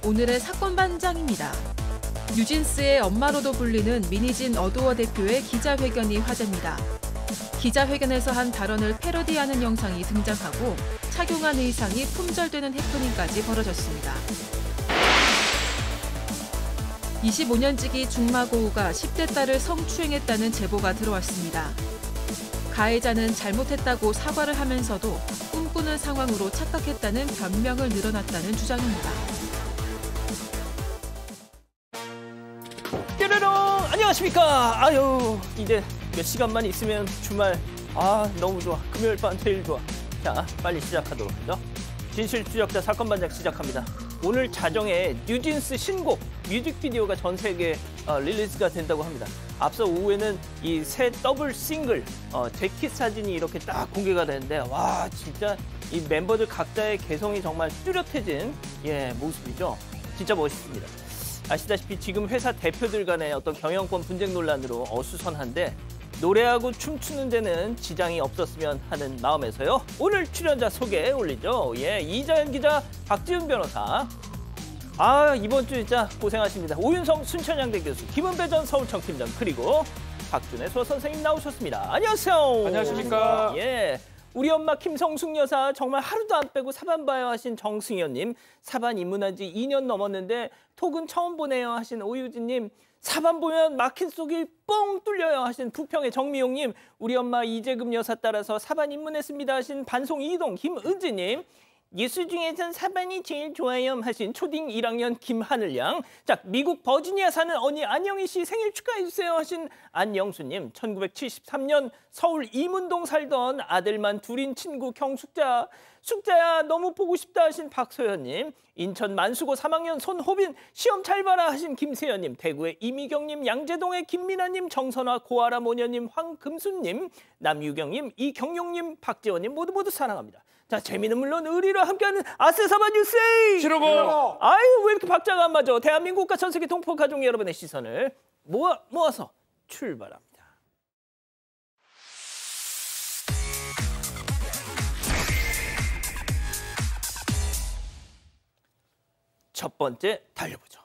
오늘의 사건 반장입니다. 뉴진스의 엄마로도 불리는 민희진 어도어 대표의 기자회견이 화제입니다. 기자회견에서 한 발언을 패러디하는 영상이 등장하고 착용한 의상이 품절되는 해프닝까지 벌어졌습니다. 25년지기 중마고우가 10대 딸을 성추행했다는 제보가 들어왔습니다. 가해자는 잘못했다고 사과를 하면서도 꿈꾸는 상황으로 착각했다는 변명을 늘어났다는 주장입니다. 뾰로롱! 안녕하십니까? 아유, 이제 몇 시간만 있으면 주말. 너무 좋아. 금요일 밤 제일 좋아. 자, 빨리 시작하도록 하죠. 진실 추적자 사건 반장 시작합니다. 오늘 자정에 뉴진스 신곡 뮤직비디오가 전 세계에 릴리즈가 된다고 합니다. 앞서 오후에는 이 새 더블 싱글 재킷 사진이 이렇게 딱 공개가 되는데, 와, 진짜 이 멤버들 각자의 개성이 정말 뚜렷해진 모습이죠. 진짜 멋있습니다. 아시다시피 지금 회사 대표들 간의 어떤 경영권 분쟁 논란으로 어수선한데, 노래하고 춤추는 데는 지장이 없었으면 하는 마음에서요. 오늘 출연자 소개 올리죠. 이자연 기자, 박지훈 변호사. 이번 주 진짜 고생하십니다. 오윤성 순천향대 교수, 김은배 전 서울청팀장, 그리고 박준혜 수어선생님 나오셨습니다. 안녕하세요. 안녕하십니까. 우리 엄마 김성숙 여사 정말 하루도 안 빼고 사반 봐요 하신 정승현님, 사반 입문한 지 2년 넘었는데 톡은 처음 보내요 하신 오유진님, 사반 보면 막힌 속이 뻥 뚫려요 하신 부평의 정미용님, 우리 엄마 이재금 여사 따라서 사반 입문했습니다 하신 반송 이동 김은지님, 예수 중에선 사반이 제일 좋아요 하신 초딩 1학년 김하늘양, 자, 미국 버지니아 사는 언니 안영희 씨 생일 축하해주세요 하신 안영수님, 1973년 서울 이문동 살던 아들만 둘인 친구 경숙자, 숙자야 너무 보고 싶다 하신 박소연님, 인천 만수고 3학년 손호빈 시험 잘 봐라 하신 김세연님, 대구의 이미경님, 양재동의 김민아님, 정선화 고아라 모녀님, 황금순님, 남유경님, 이경용님, 박재원님 모두 사랑합니다. 자, 재미는 물론 의리로 함께하는 아세사바 뉴스. 시로고. 아유, 왜 이렇게 박자가 안 맞아? 대한민국과 전 세계 동포 가족 여러분의 시선을 모아서 출발합니다. 첫 번째 달려보죠.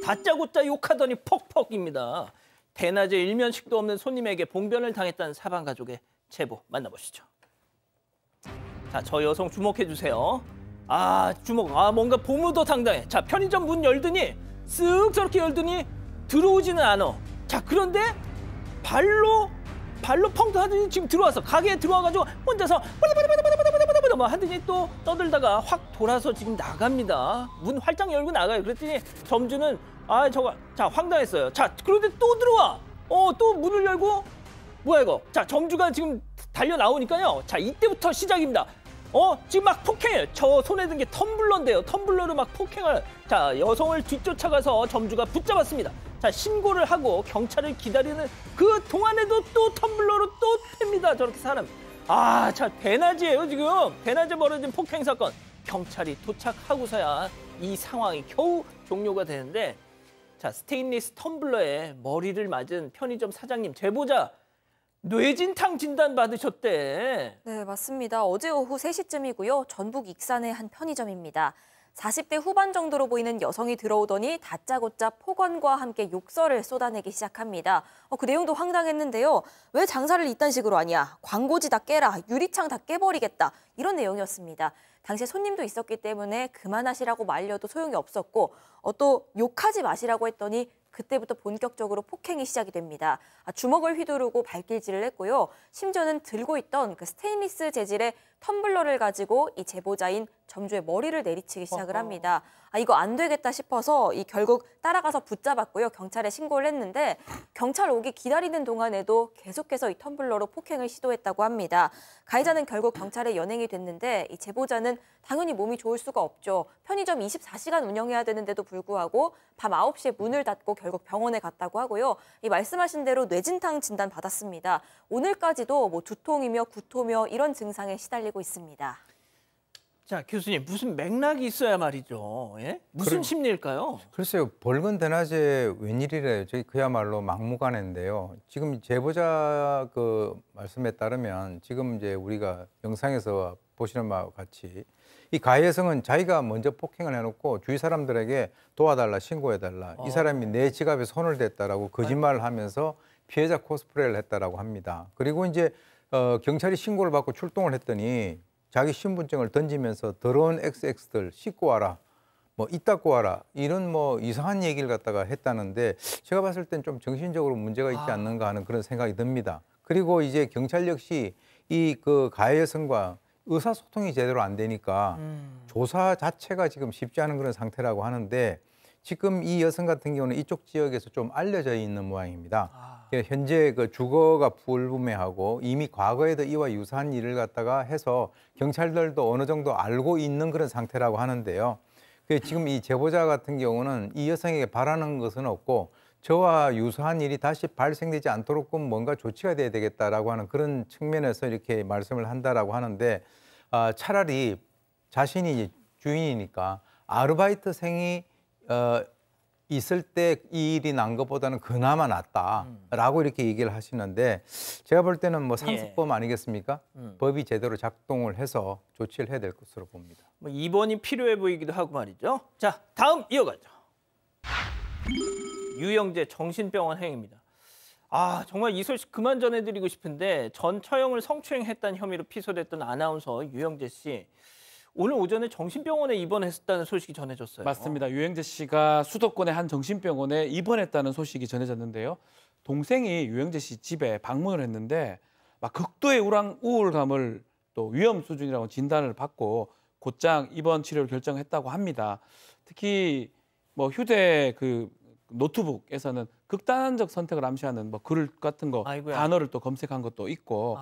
다짜고짜 욕하더니 퍽퍽입니다. 대낮에 일면식도 없는 손님에게 봉변을 당했다는 사반 가족의 제보 만나보시죠. 자, 저 여성 주목해 주세요. 뭔가 보무도 당당해. 자, 편의점 문 열더니 쓱 저렇게 열더니 들어오지는 않아. 자, 그런데 발로 펑 하더니 지금 들어와서 가게에 들어와가지고 혼자서 하더니 또 떠들다가 확 돌아서 지금 나갑니다. 문 활짝 열고 나가요. 그랬더니 점주는 황당했어요. 자, 그런데 또 들어와. 또 문을 열고 뭐야 이거? 자, 점주가 지금 달려 나오니까요. 자, 이때부터 시작입니다. 지금 막 폭행해요. 저 손에 든 게 텀블러인데요. 텀블러로 막 폭행을. 자, 여성을 뒤쫓아가서 점주가 붙잡았습니다. 자, 신고를 하고 경찰을 기다리는 그 동안에도 또 텀블러로 또 팹니다. 저렇게 사람. 대낮이에요 지금. 대낮에 벌어진 폭행 사건. 경찰이 도착하고서야 이 상황이 겨우 종료가 되는데, 자, 스테인리스 텀블러에 머리를 맞은 편의점 사장님 제보자 뇌진탕 진단 받으셨대. 네, 맞습니다. 어제 오후 3시쯤이고요. 전북 익산의 한 편의점입니다. 40대 후반 정도로 보이는 여성이 들어오더니 다짜고짜 폭언과 함께 욕설을 쏟아내기 시작합니다. 그 내용도 황당했는데요. 왜 장사를 이딴 식으로 하냐? 광고지 다 깨라. 유리창 다 깨버리겠다. 이런 내용이었습니다. 당시에 손님도 있었기 때문에 그만하시라고 말려도 소용이 없었고, 또 욕하지 마시라고 했더니 그때부터 본격적으로 폭행이 시작이 됩니다. 주먹을 휘두르고 발길질을 했고요. 심지어는 들고 있던 그 스테인리스 재질의 텀블러를 가지고 이 제보자인 점주의 머리를 내리치기 시작을 합니다. 이거 안 되겠다 싶어서 결국 따라가서 붙잡았고요. 경찰에 신고를 했는데, 경찰 오기 기다리는 동안에도 계속해서 이 텀블러로 폭행을 시도했다고 합니다. 가해자는 결국 경찰에 연행이 됐는데, 이 제보자는 당연히 몸이 좋을 수가 없죠. 편의점 24시간 운영해야 되는데도 불구하고 밤 9시에 문을 닫고 결국 병원에 갔다고 하고요. 이 말씀하신 대로 뇌진탕 진단 받았습니다. 오늘까지도 두통이며 구토며 이런 증상에 시달리고 있습니다. 자, 교수님, 무슨 맥락이 있어야 말이죠. 예? 무슨 심리일까요? 글쎄요, 벌건 대낮에 웬일이래요. 저희 그야말로 막무가내인데요. 지금 제보자 그 말씀에 따르면 지금 이제 우리가 영상에서 보시는 바와 같이 이 가해 여성은 자기가 먼저 폭행을 해놓고 주위 사람들에게 도와달라, 신고해달라. 이 사람이 내 지갑에 손을 댔다라고 거짓말을 하면서 피해자 코스프레를 했다라고 합니다. 그리고 이제 경찰이 신고를 받고 출동을 했더니 자기 신분증을 던지면서 더러운 XX들 씻고 와라, 뭐 이 닦고 와라 이런 뭐 이상한 얘기를 갖다가 했다는데 제가 봤을 땐 좀 정신적으로 문제가 있지 않는가 하는 그런 생각이 듭니다. 그리고 이제 경찰 역시 이 그 가해 여성과 의사소통이 제대로 안 되니까 조사 자체가 지금 쉽지 않은 그런 상태라고 하는데 지금 이 여성 같은 경우는 이쪽 지역에서 좀 알려져 있는 모양입니다. 현재 그 주거가 불분명하고 이미 과거에도 이와 유사한 일을 갖다가 해서 경찰들도 어느 정도 알고 있는 그런 상태라고 하는데요. 지금 이 제보자 같은 경우는 이 여성에게 바라는 것은 없고 저와 유사한 일이 다시 발생되지 않도록 뭔가 조치가 돼야 되겠다라고 하는 그런 측면에서 이렇게 말씀을 한다라고 하는데 차라리 자신이 주인이니까 아르바이트생이 있을 때 이 일이 난 것보다는 그나마 낫다라고 이렇게 얘기를 하시는데 제가 볼 때는 뭐 상습범 아니겠습니까? 법이 제대로 작동을 해서 조치를 해야 될 것으로 봅니다. 뭐 입원이 필요해 보이기도 하고 말이죠. 자, 다음 이어가죠. 유영재 정신병원 행위입니다. 아, 정말 이 소식 그만 전해드리고 싶은데 전 처형을 성추행했다는 혐의로 피소됐던 아나운서 유영재 씨. 오늘 오전에 정신병원에 입원했다는 소식이 전해졌어요. 맞습니다. 유영재 씨가 수도권의 한 정신병원에 입원했다는 소식이 전해졌는데요. 동생이 유영재 씨 집에 방문을 했는데 막 극도의 우울감을 또 위험 수준이라고 진단을 받고 곧장 입원 치료를 결정했다고 합니다. 특히 뭐 휴대 그 노트북에서는 극단적 선택을 암시하는 뭐 글 같은 거 아이고야. 단어를 또 검색한 것도 있고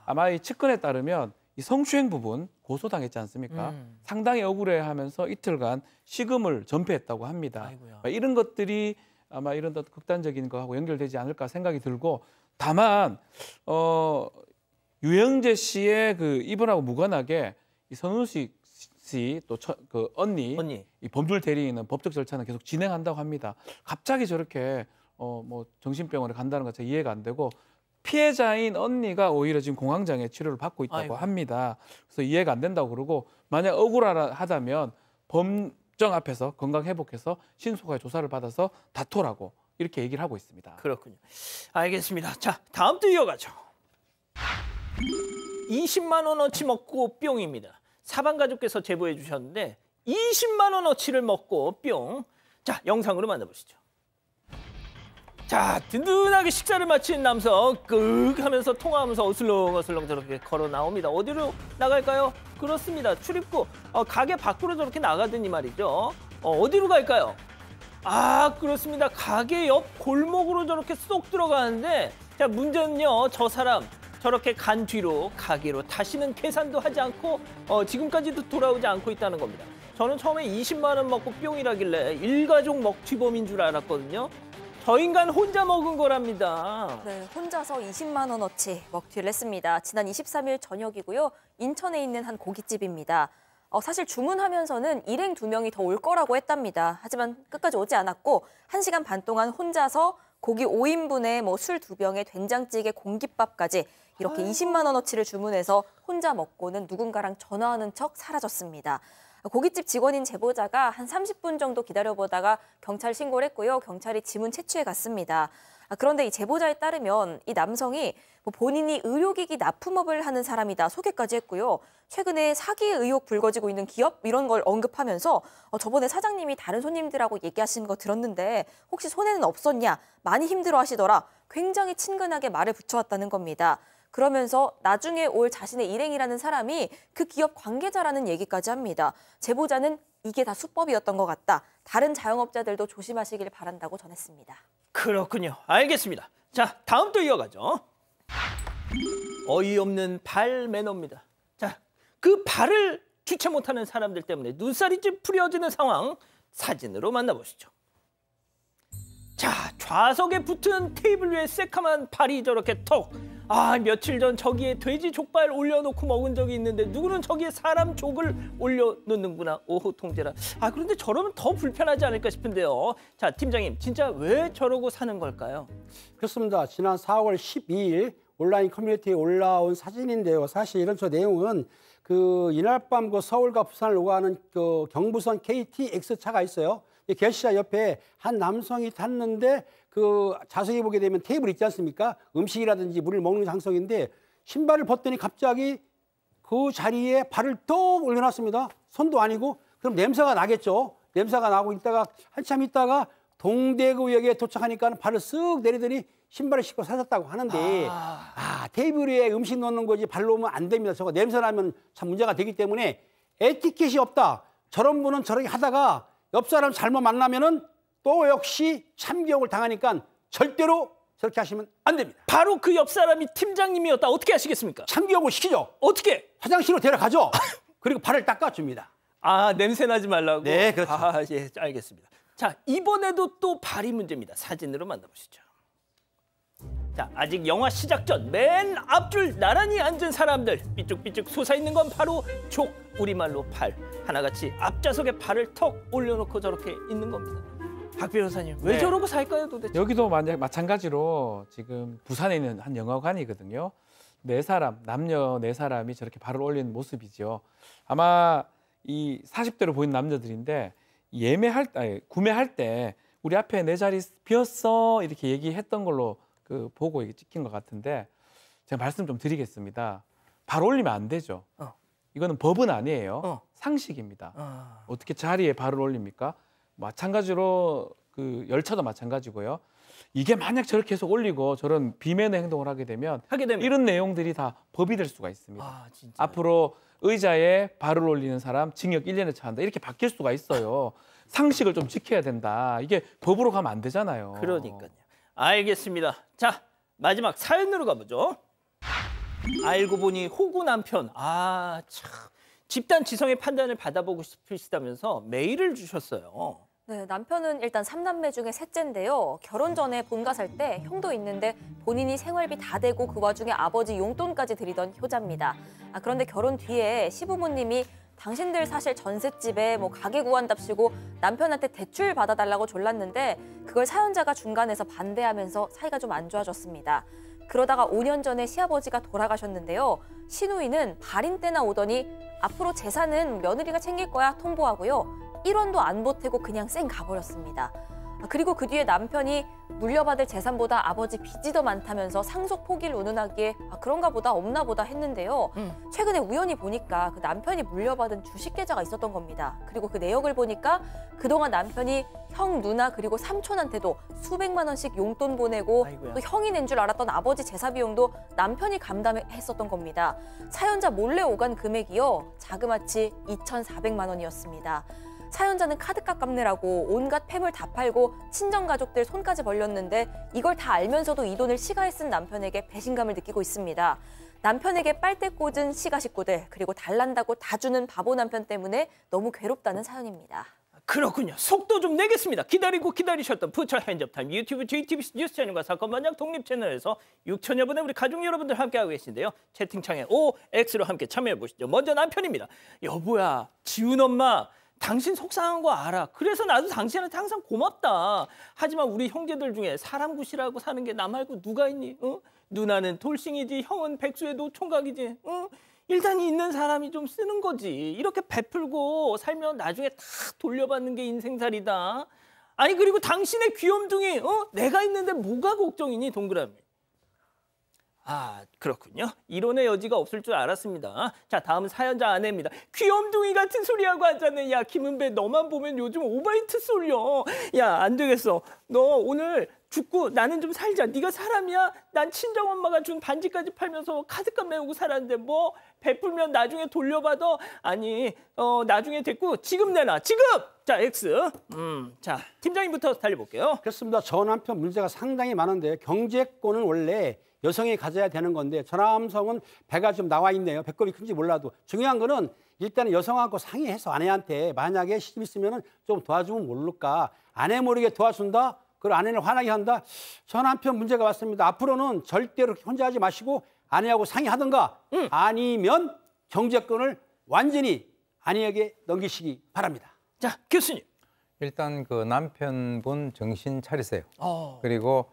아마 이 측근에 따르면 이 성추행 부분 고소당했지 않습니까? 상당히 억울해하면서 이틀간 식음을 전폐했다고 합니다. 아이고야. 이런 것들이 아마 이런 극단적인 거하고 연결되지 않을까 생각이 들고 다만 유영재 씨의 그 입원하고 무관하게 이 선우식 씨 또 그 언니 이 범죄 대리인은 법적 절차는 계속 진행한다고 합니다. 갑자기 저렇게 뭐 정신병원에 간다는 것 자체가 이해가 안 되고 피해자인 언니가 오히려 지금 공황장애 치료를 받고 있다고 아이고. 합니다. 그래서 이해가 안 된다고 그러고 만약 억울하다면 법정 앞에서 건강 회복해서 신속하게 조사를 받아서 다투라고 이렇게 얘기를 하고 있습니다. 그렇군요. 알겠습니다. 자, 다음 또 이어가죠. 20만 원어치 먹고 뿅입니다. 사방 가족께서 제보해 주셨는데 20만 원어치를 먹고 뿅. 자, 영상으로 만나보시죠. 자, 든든하게 식사를 마친 남성 끄 하면서 통화하면서 어슬렁어슬렁 저렇게 걸어 나옵니다. 어디로 나갈까요? 그렇습니다. 출입구 가게 밖으로 저렇게 나가더니 말이죠. 어디로 갈까요? 아, 그렇습니다. 가게 옆 골목으로 저렇게 쏙 들어가는데 자, 문제는요. 저 사람 저렇게 간 뒤로 가게로 다시는 계산도 하지 않고 지금까지도 돌아오지 않고 있다는 겁니다. 저는 처음에 20만 원 먹고 뿅이라길래 일가족 먹튀범인 줄 알았거든요. 저 인간 혼자 먹은 거랍니다. 네, 혼자서 20만 원어치 먹튀를 했습니다. 지난 23일 저녁이고요. 인천에 있는 한 고깃집입니다. 사실 주문하면서는 일행 2명이 더 올 거라고 했답니다. 하지만 끝까지 오지 않았고 1시간 반 동안 혼자서 고기 5인분에 뭐 술 2병에 된장찌개 공깃밥까지 이렇게 20만 원어치를 주문해서 혼자 먹고는 누군가랑 전화하는 척 사라졌습니다. 고깃집 직원인 제보자가 한 30분 정도 기다려보다가 경찰 신고를 했고요. 경찰이 지문 채취해 갔습니다. 그런데 이 제보자에 따르면 이 남성이 본인이 의료기기 납품업을 하는 사람이다 소개까지 했고요. 최근에 사기 의혹 불거지고 있는 기업 이런 걸 언급하면서 저번에 사장님이 다른 손님들하고 얘기하시는 거 들었는데 혹시 손해는 없었냐? 많이 힘들어하시더라. 굉장히 친근하게 말을 붙여왔다는 겁니다. 그러면서 나중에 올 자신의 일행이라는 사람이 그 기업 관계자라는 얘기까지 합니다. 제보자는 이게 다 수법이었던 것 같다. 다른 자영업자들도 조심하시길 바란다고 전했습니다. 그렇군요. 알겠습니다. 자, 다음 또 이어가죠. 어이없는 발 매너입니다. 자, 그 발을 주체 못하는 사람들 때문에 눈살이 찌푸려지는 상황 사진으로 만나보시죠. 자, 좌석에 붙은 테이블 위에 새카만 발이 저렇게 톡. 아, 며칠 전 저기에 돼지 족발 올려놓고 먹은 적이 있는데 누구는 저기에 사람 족을 올려놓는구나. 오호 통제라. 아, 그런데 저러면 더 불편하지 않을까 싶은데요. 자, 팀장님, 진짜 왜 저러고 사는 걸까요? 그렇습니다. 지난 4월 12일 온라인 커뮤니티에 올라온 사진인데요. 사실은 저 내용은 그 이날 밤 그 서울과 부산을 오가는 그 경부선 KTX 차가 있어요. 게시자 옆에 한 남성이 탔는데 그 자세히 보게 되면 테이블 있지 않습니까? 음식이라든지 물을 먹는 장소인데 신발을 벗더니 갑자기 그 자리에 발을 떡 올려놨습니다. 손도 아니고. 그럼 냄새가 나겠죠. 냄새가 나고 있다가 한참 있다가 동대구역에 도착하니까 발을 쓱 내리더니 신발을 신고 사셨다고 하는데 테이블 위에 음식 넣는 거지 발로 오면 안 됩니다. 저거 냄새 나면 참 문제가 되기 때문에 에티켓이 없다. 저런 분은 저렇게 하다가 옆 사람 잘못 만나면은 또 역시 참교육을 당하니까 절대로 저렇게 하시면 안 됩니다. 바로 그 옆 사람이 팀장님이었다. 어떻게 하시겠습니까? 참교육을 시키죠. 어떻게? 화장실로 데려가죠. 그리고 발을 닦아줍니다. 아, 냄새 나지 말라고? 네, 그렇죠. 아, 예, 알겠습니다. 자, 이번에도 또 발이 문제입니다. 사진으로 만나보시죠. 자, 아직 영화 시작 전 맨 앞줄 나란히 앉은 사람들. 삐쭉삐쭉 솟아있는 건 바로 족, 우리말로 발. 하나같이 앞좌석에 발을 턱 올려놓고 저렇게 있는 겁니다. 박 변호사님, 왜 네. 저러고 살까요 도대체? 여기도 마찬가지로 지금 부산에 있는 한 영화관이거든요. 남녀 네 사람이 저렇게 발을 올리는 모습이죠. 아마 이 40대로 보이는 남자들인데 구매할 때 우리 앞에 내 자리 비었어 이렇게 얘기했던 걸로 그 보고 이게 찍힌 것 같은데 제가 말씀 좀 드리겠습니다. 발 올리면 안 되죠. 이거는 법은 아니에요. 상식입니다. 어떻게 자리에 발을 올립니까? 마찬가지로 그 열차도 마찬가지고요. 이게 만약 저렇게 계속 올리고 저런 비매너 행동을 하게 되면 이런 내용들이 다 법이 될 수가 있습니다. 아, 진짜. 앞으로 의자에 발을 올리는 사람 징역 1년에 처한다. 이렇게 바뀔 수가 있어요. 상식을 좀 지켜야 된다. 이게 법으로 가면 안 되잖아요. 그러니까요. 알겠습니다. 자, 마지막 사연으로 가보죠. 알고 보니 호구 남편. 아, 참. 집단 지성의 판단을 받아보고 싶으시다면서 메일을 주셨어요. 네, 남편은 일단 3남매 중에 셋째인데요. 결혼 전에 본가 살 때 형도 있는데 본인이 생활비 다 대고 그 와중에 아버지 용돈까지 드리던 효자입니다. 그런데 결혼 뒤에 시부모님이 당신들 사실 전셋집에 뭐 가게 구한답시고 남편한테 대출 받아달라고 졸랐는데 그걸 사연자가 중간에서 반대하면서 사이가 좀 안 좋아졌습니다. 그러다가 5년 전에 시아버지가 돌아가셨는데요. 시누이는 발인 때나 오더니 앞으로 재산은 며느리가 챙길 거야 통보하고요. 1원도 안 보태고 그냥 쌩 가버렸습니다. 그리고 그 뒤에 남편이 물려받을 재산보다 아버지 빚이 더 많다면서 상속 포기를 운운하기에 그런가 보다 없나 보다 했는데요. 최근에 우연히 보니까 그 남편이 물려받은 주식 계좌가 있었던 겁니다. 그리고 그 내역을 보니까 그동안 남편이 형, 누나 그리고 삼촌한테도 수백만 원씩 용돈 보내고 아이고야. 또 형이 낸 줄 알았던 아버지 제사 비용도 남편이 감당했었던 겁니다. 사연자 몰래 오간 금액이요. 자그마치 2,400만 원이었습니다. 사연자는 카드값 갚느라고 온갖 폐물 다 팔고 친정가족들 손까지 벌렸는데 이걸 다 알면서도 이 돈을 시가에 쓴 남편에게 배신감을 느끼고 있습니다. 남편에게 빨대 꽂은 시가 식구들 그리고 달란다고 다 주는 바보 남편 때문에 너무 괴롭다는 사연입니다. 그렇군요. 속도 좀 내겠습니다. 기다리고 기다리셨던 부처 핸즈업타임 유튜브 JTBC 뉴스 채널과 사건 반장 독립 채널에서 6천여 분의 우리 가족 여러분들 함께하고 계신데요. 채팅창에 OX로 함께 참여해보시죠. 먼저 남편입니다. 여보야, 지훈 엄마. 당신 속상한 거 알아. 그래서 나도 당신한테 항상 고맙다. 하지만 우리 형제들 중에 사람 구실하고 사는 게 나 말고 누가 있니? 누나는 돌싱이지, 형은 백수의 노총각이지. 일단 있는 사람이 좀 쓰는 거지. 이렇게 베풀고 살면 나중에 다 돌려받는 게 인생살이다. 아니 그리고 당신의 귀염둥이 내가 있는데 뭐가 걱정이니 동그라미. 아, 그렇군요. 이론의 여지가 없을 줄 알았습니다. 자, 다음 사연자 아내입니다. 귀염둥이 같은 소리하고 앉았네. 야, 김은배 너만 보면 요즘 오바이트 쏠려. 야, 안 되겠어. 너 오늘 죽고 나는 좀 살자. 네가 사람이야? 난 친정엄마가 준 반지까지 팔면서 카드값 메우고 살았는데 뭐 베풀면 나중에 돌려받아? 아니, 나중에 됐고 지금 내놔. 지금! 자, X. 자, 팀장님부터 달려볼게요. 그렇습니다. 저 남편 문제가 상당히 많은데 경제권은 원래 여성이 가져야 되는 건데 저 남성은 배가 좀 나와 있네요. 배꼽이 큰지 몰라도 중요한 거는 일단은 여성하고 상의해서 아내한테 만약에 시집 있으면 좀 도와주면 모를까. 아내 모르게 도와준다? 그 아내를 화나게 한다. 전 한편 문제가 왔습니다. 앞으로는 절대로 혼자 하지 마시고 아내하고 상의하든가 아니면 경제권을 완전히 아내에게 넘기시기 바랍니다. 자, 교수님. 일단 그 남편분 정신 차리세요. 어. 그리고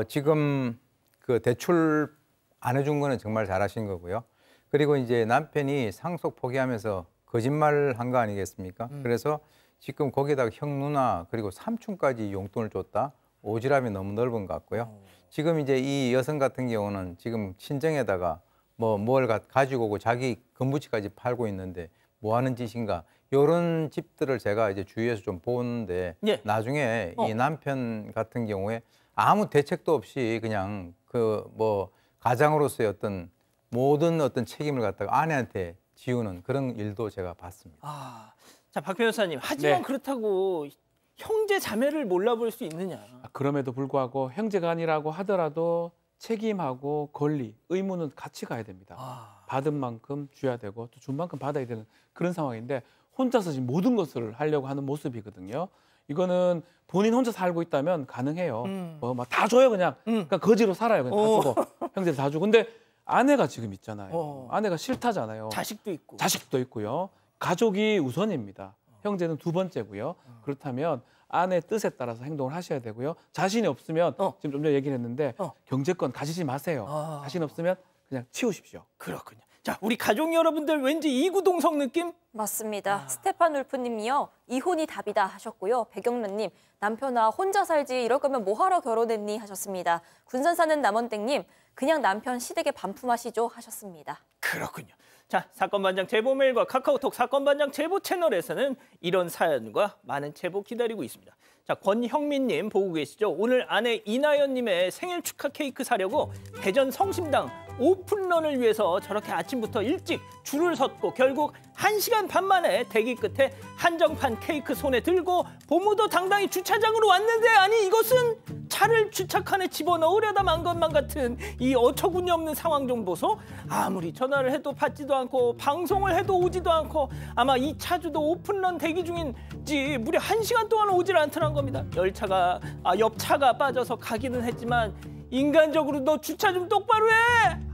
지금 그 대출 안 해준 거는 정말 잘하신 거고요. 그리고 이제 남편이 상속 포기하면서 거짓말 한 거 아니겠습니까? 그래서 지금 거기다가 형 누나 그리고 삼촌까지 용돈을 줬다. 오지랖이 너무 넓은 것 같고요. 지금 이제 이 여성 같은 경우는 지금 친정에다가 뭘 가지고 오고 자기 건부치까지 팔고 있는데 뭐 하는 짓인가? 이런 집들을 제가 이제 주위에서 좀 보는데 예. 나중에 이 남편 같은 경우에 아무 대책도 없이 그냥 그 뭐 가장으로서의 어떤 모든 어떤 책임을 갖다가 아내한테 지우는 그런 일도 제가 봤습니다. 아, 자, 박 변호사님. 하지만 네. 그렇다고 형제 자매를 몰라볼 수 있느냐? 그럼에도 불구하고 형제가 아니라고 하더라도 책임하고 권리, 의무는 같이 가야 됩니다. 아, 받은 만큼 줘야 되고 또 준 만큼 받아야 되는 그런 상황인데 혼자서 지금 모든 것을 하려고 하는 모습이거든요. 이거는 본인 혼자 살고 있다면 가능해요. 뭐 다 줘요 그냥. 그러니까 거지로 살아요. 그냥 다 주고 형제들 다 주고. 근데 아내가 지금 있잖아요. 아내가 싫다잖아요. 자식도 있고. 자식도 있고요. 가족이 우선입니다. 형제는 두 번째고요. 그렇다면 아내 뜻에 따라서 행동을 하셔야 되고요. 자신이 없으면 지금 좀 전에 얘기를 했는데 경제권 가지지 마세요. 자신 없으면 그냥 치우십시오. 그렇군요. 자, 우리 가족 여러분들 왠지 이구동성 느낌? 맞습니다. 스테판 울프님이요. 이혼이 답이다 하셨고요. 백영란님, 남편아 혼자 살지 이럴 거면 뭐하러 결혼했니 하셨습니다. 군산 사는 남원땡님, 그냥 남편 시댁에 반품하시죠 하셨습니다. 그렇군요. 자, 사건반장 제보 메일과 카카오톡 사건반장 제보 채널에서는 이런 사연과 많은 제보 기다리고 있습니다. 자, 권형민님 보고 계시죠? 오늘 아내 이나연님의 생일 축하 케이크 사려고 대전 성심당 오픈런을 위해서 저렇게 아침부터 일찍 줄을 섰고 결국 1시간 반 만에 대기 끝에 한정판 케이크 손에 들고 보무도 당당히 주차장으로 왔는데 아니 이것은 차를 주차칸에 집어넣으려다 만 것만 같은 이 어처구니 없는 상황 좀 보소. 아무리 전화를 해도 받지도 않고 방송을 해도 오지도 않고 아마 이 차주도 오픈런 대기 중인지 무려 1시간 동안 오질 않더란 겁니다. 옆차가 빠져서 가기는 했지만 인간적으로 너 주차 좀 똑바로 해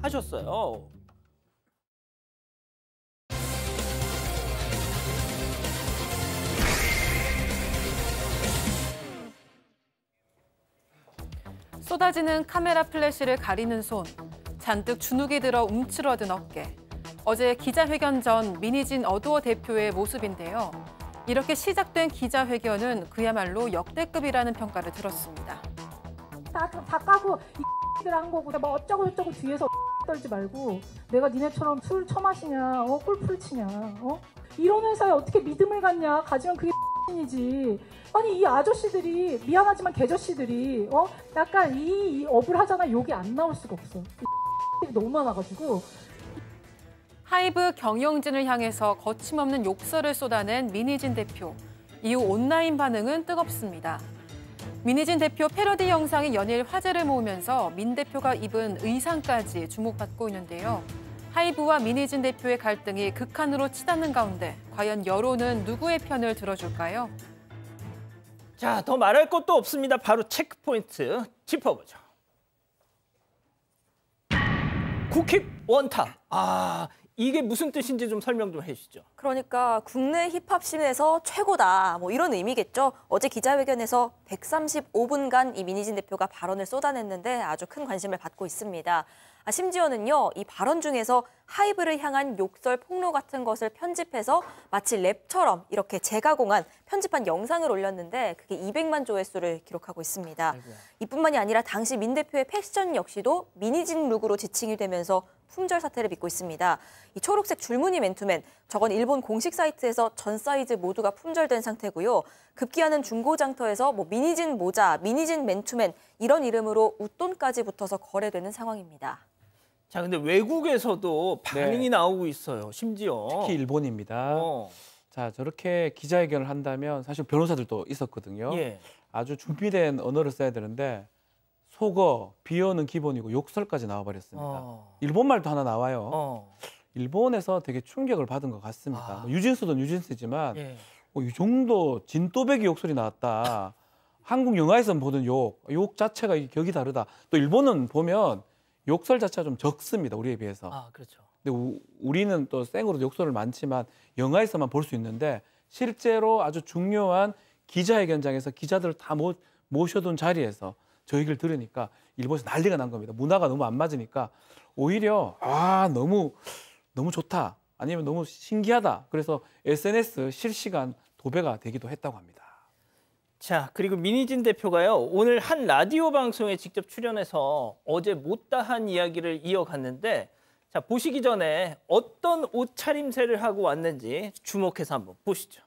하셨어요. 쏟아지는 카메라 플래시를 가리는 손, 잔뜩 주눅이 들어 움츠러든 어깨. 어제 기자회견 전 민희진 어두어 대표의 모습인데요. 이렇게 시작된 기자회견은 그야말로 역대급이라는 평가를 들었습니다. 다 까고 이들 한 거고 막 어쩌고 저쩌고 뒤에서 떨지 말고 내가 니네처럼 술 처마시냐 골프를 치냐 이런 회사에 어떻게 믿음을 갖냐 가지면 그게 이지. 아니 이 아저씨들이 미안하지만 개저씨들이 약간 이 업을 하잖아. 욕이 안 나올 수가 없어. 너무 많아가지고. 하이브 경영진을 향해서 거침없는 욕설을 쏟아낸 민희진 대표. 이후 온라인 반응은 뜨겁습니다. 민희진 대표 패러디 영상이 연일 화제를 모으면서 민 대표가 입은 의상까지 주목받고 있는데요. 하이브와 민희진 대표의 갈등이 극한으로 치닫는 가운데 과연 여론은 누구의 편을 들어줄까요? 자, 더 말할 것도 없습니다. 바로 체크포인트 짚어보죠. 국힙 원탑. 이게 무슨 뜻인지 좀 설명 좀 해주시죠. 그러니까 국내 힙합씬에서 최고다 뭐 이런 의미겠죠. 어제 기자회견에서 135분간 이 민희진 대표가 발언을 쏟아냈는데 아주 큰 관심을 받고 있습니다. 심지어는요, 이 발언 중에서 하이브를 향한 욕설 폭로 같은 것을 편집해서 마치 랩처럼 이렇게 재가공한 편집한 영상을 올렸는데 그게 200만 조회수를 기록하고 있습니다. 아이고야. 이뿐만이 아니라 당시 민 대표의 패션 역시도 민희진 룩으로 지칭이 되면서 품절 사태를 빚고 있습니다. 이 초록색 줄무늬 맨투맨, 저건 일본 공식 사이트에서 전 사이즈 모두가 품절된 상태고요. 급기야는 중고장터에서 민희진 모자, 민희진 맨투맨 이런 이름으로 웃돈까지 붙어서 거래되는 상황입니다. 자, 근데 외국에서도 반응이 네. 나오고 있어요. 심지어. 특히 일본입니다. 자, 저렇게 기자회견을 한다면 사실 변호사들도 있었거든요. 예. 아주 준비된 언어를 써야 되는데 속어, 비어는 기본이고 욕설까지 나와버렸습니다. 일본 말도 하나 나와요. 일본에서 되게 충격을 받은 것 같습니다. 유진스도 유진스지만 이 정도 진또배기 욕설이 나왔다. 한국 영화에서 보던 욕 자체가 격이 다르다. 또 일본은 보면 욕설 자체가 좀 적습니다. 우리에 비해서. 아, 그렇죠. 근데 우리는 또 생으로 욕설을 많지만 영화에서만 볼 수 있는데 실제로 아주 중요한 기자회견장에서 기자들을 다 모셔둔 자리에서 저 얘기를 들으니까 일본에서 난리가 난 겁니다. 문화가 너무 안 맞으니까 오히려 너무 좋다. 아니면 너무 신기하다. 그래서 SNS 실시간 도배가 되기도 했다고 합니다. 자, 그리고 민희진 대표가요, 오늘 한 라디오 방송에 직접 출연해서 어제 못다한 이야기를 이어갔는데, 자, 보시기 전에 어떤 옷차림새를 하고 왔는지 주목해서 한번 보시죠.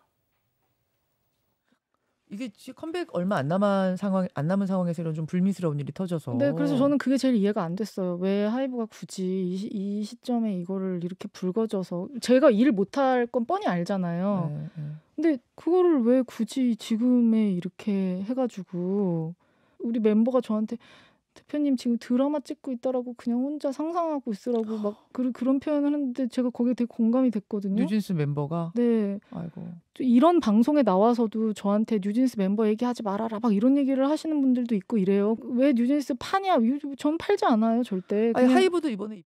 이게 컴백 얼마 안 남은 상황에서 이런 좀 불미스러운 일이 터져서. 네, 그래서 저는 그게 제일 이해가 안 됐어요. 왜 하이브가 굳이 이 시점에 이거를 이렇게 불거져서, 제가 일 못할 건 뻔히 알잖아요. 네. 근데 그거를 왜 굳이 지금에 이렇게 해가지고, 우리 멤버가 저한테 대표님 지금 드라마 찍고 있다라고 그냥 혼자 상상하고 있으라고 막 그런 표현을 했는데 제가 거기에 되게 공감이 됐거든요. 뉴진스 멤버가. 네. 아이고. 이런 방송에 나와서도 저한테 뉴진스 멤버 얘기하지 말아라 막 이런 얘기를 하시는 분들도 있고 이래요. 왜 뉴진스 파냐? 전 팔지 않아요, 절대. 아니, 하이브도 이번에.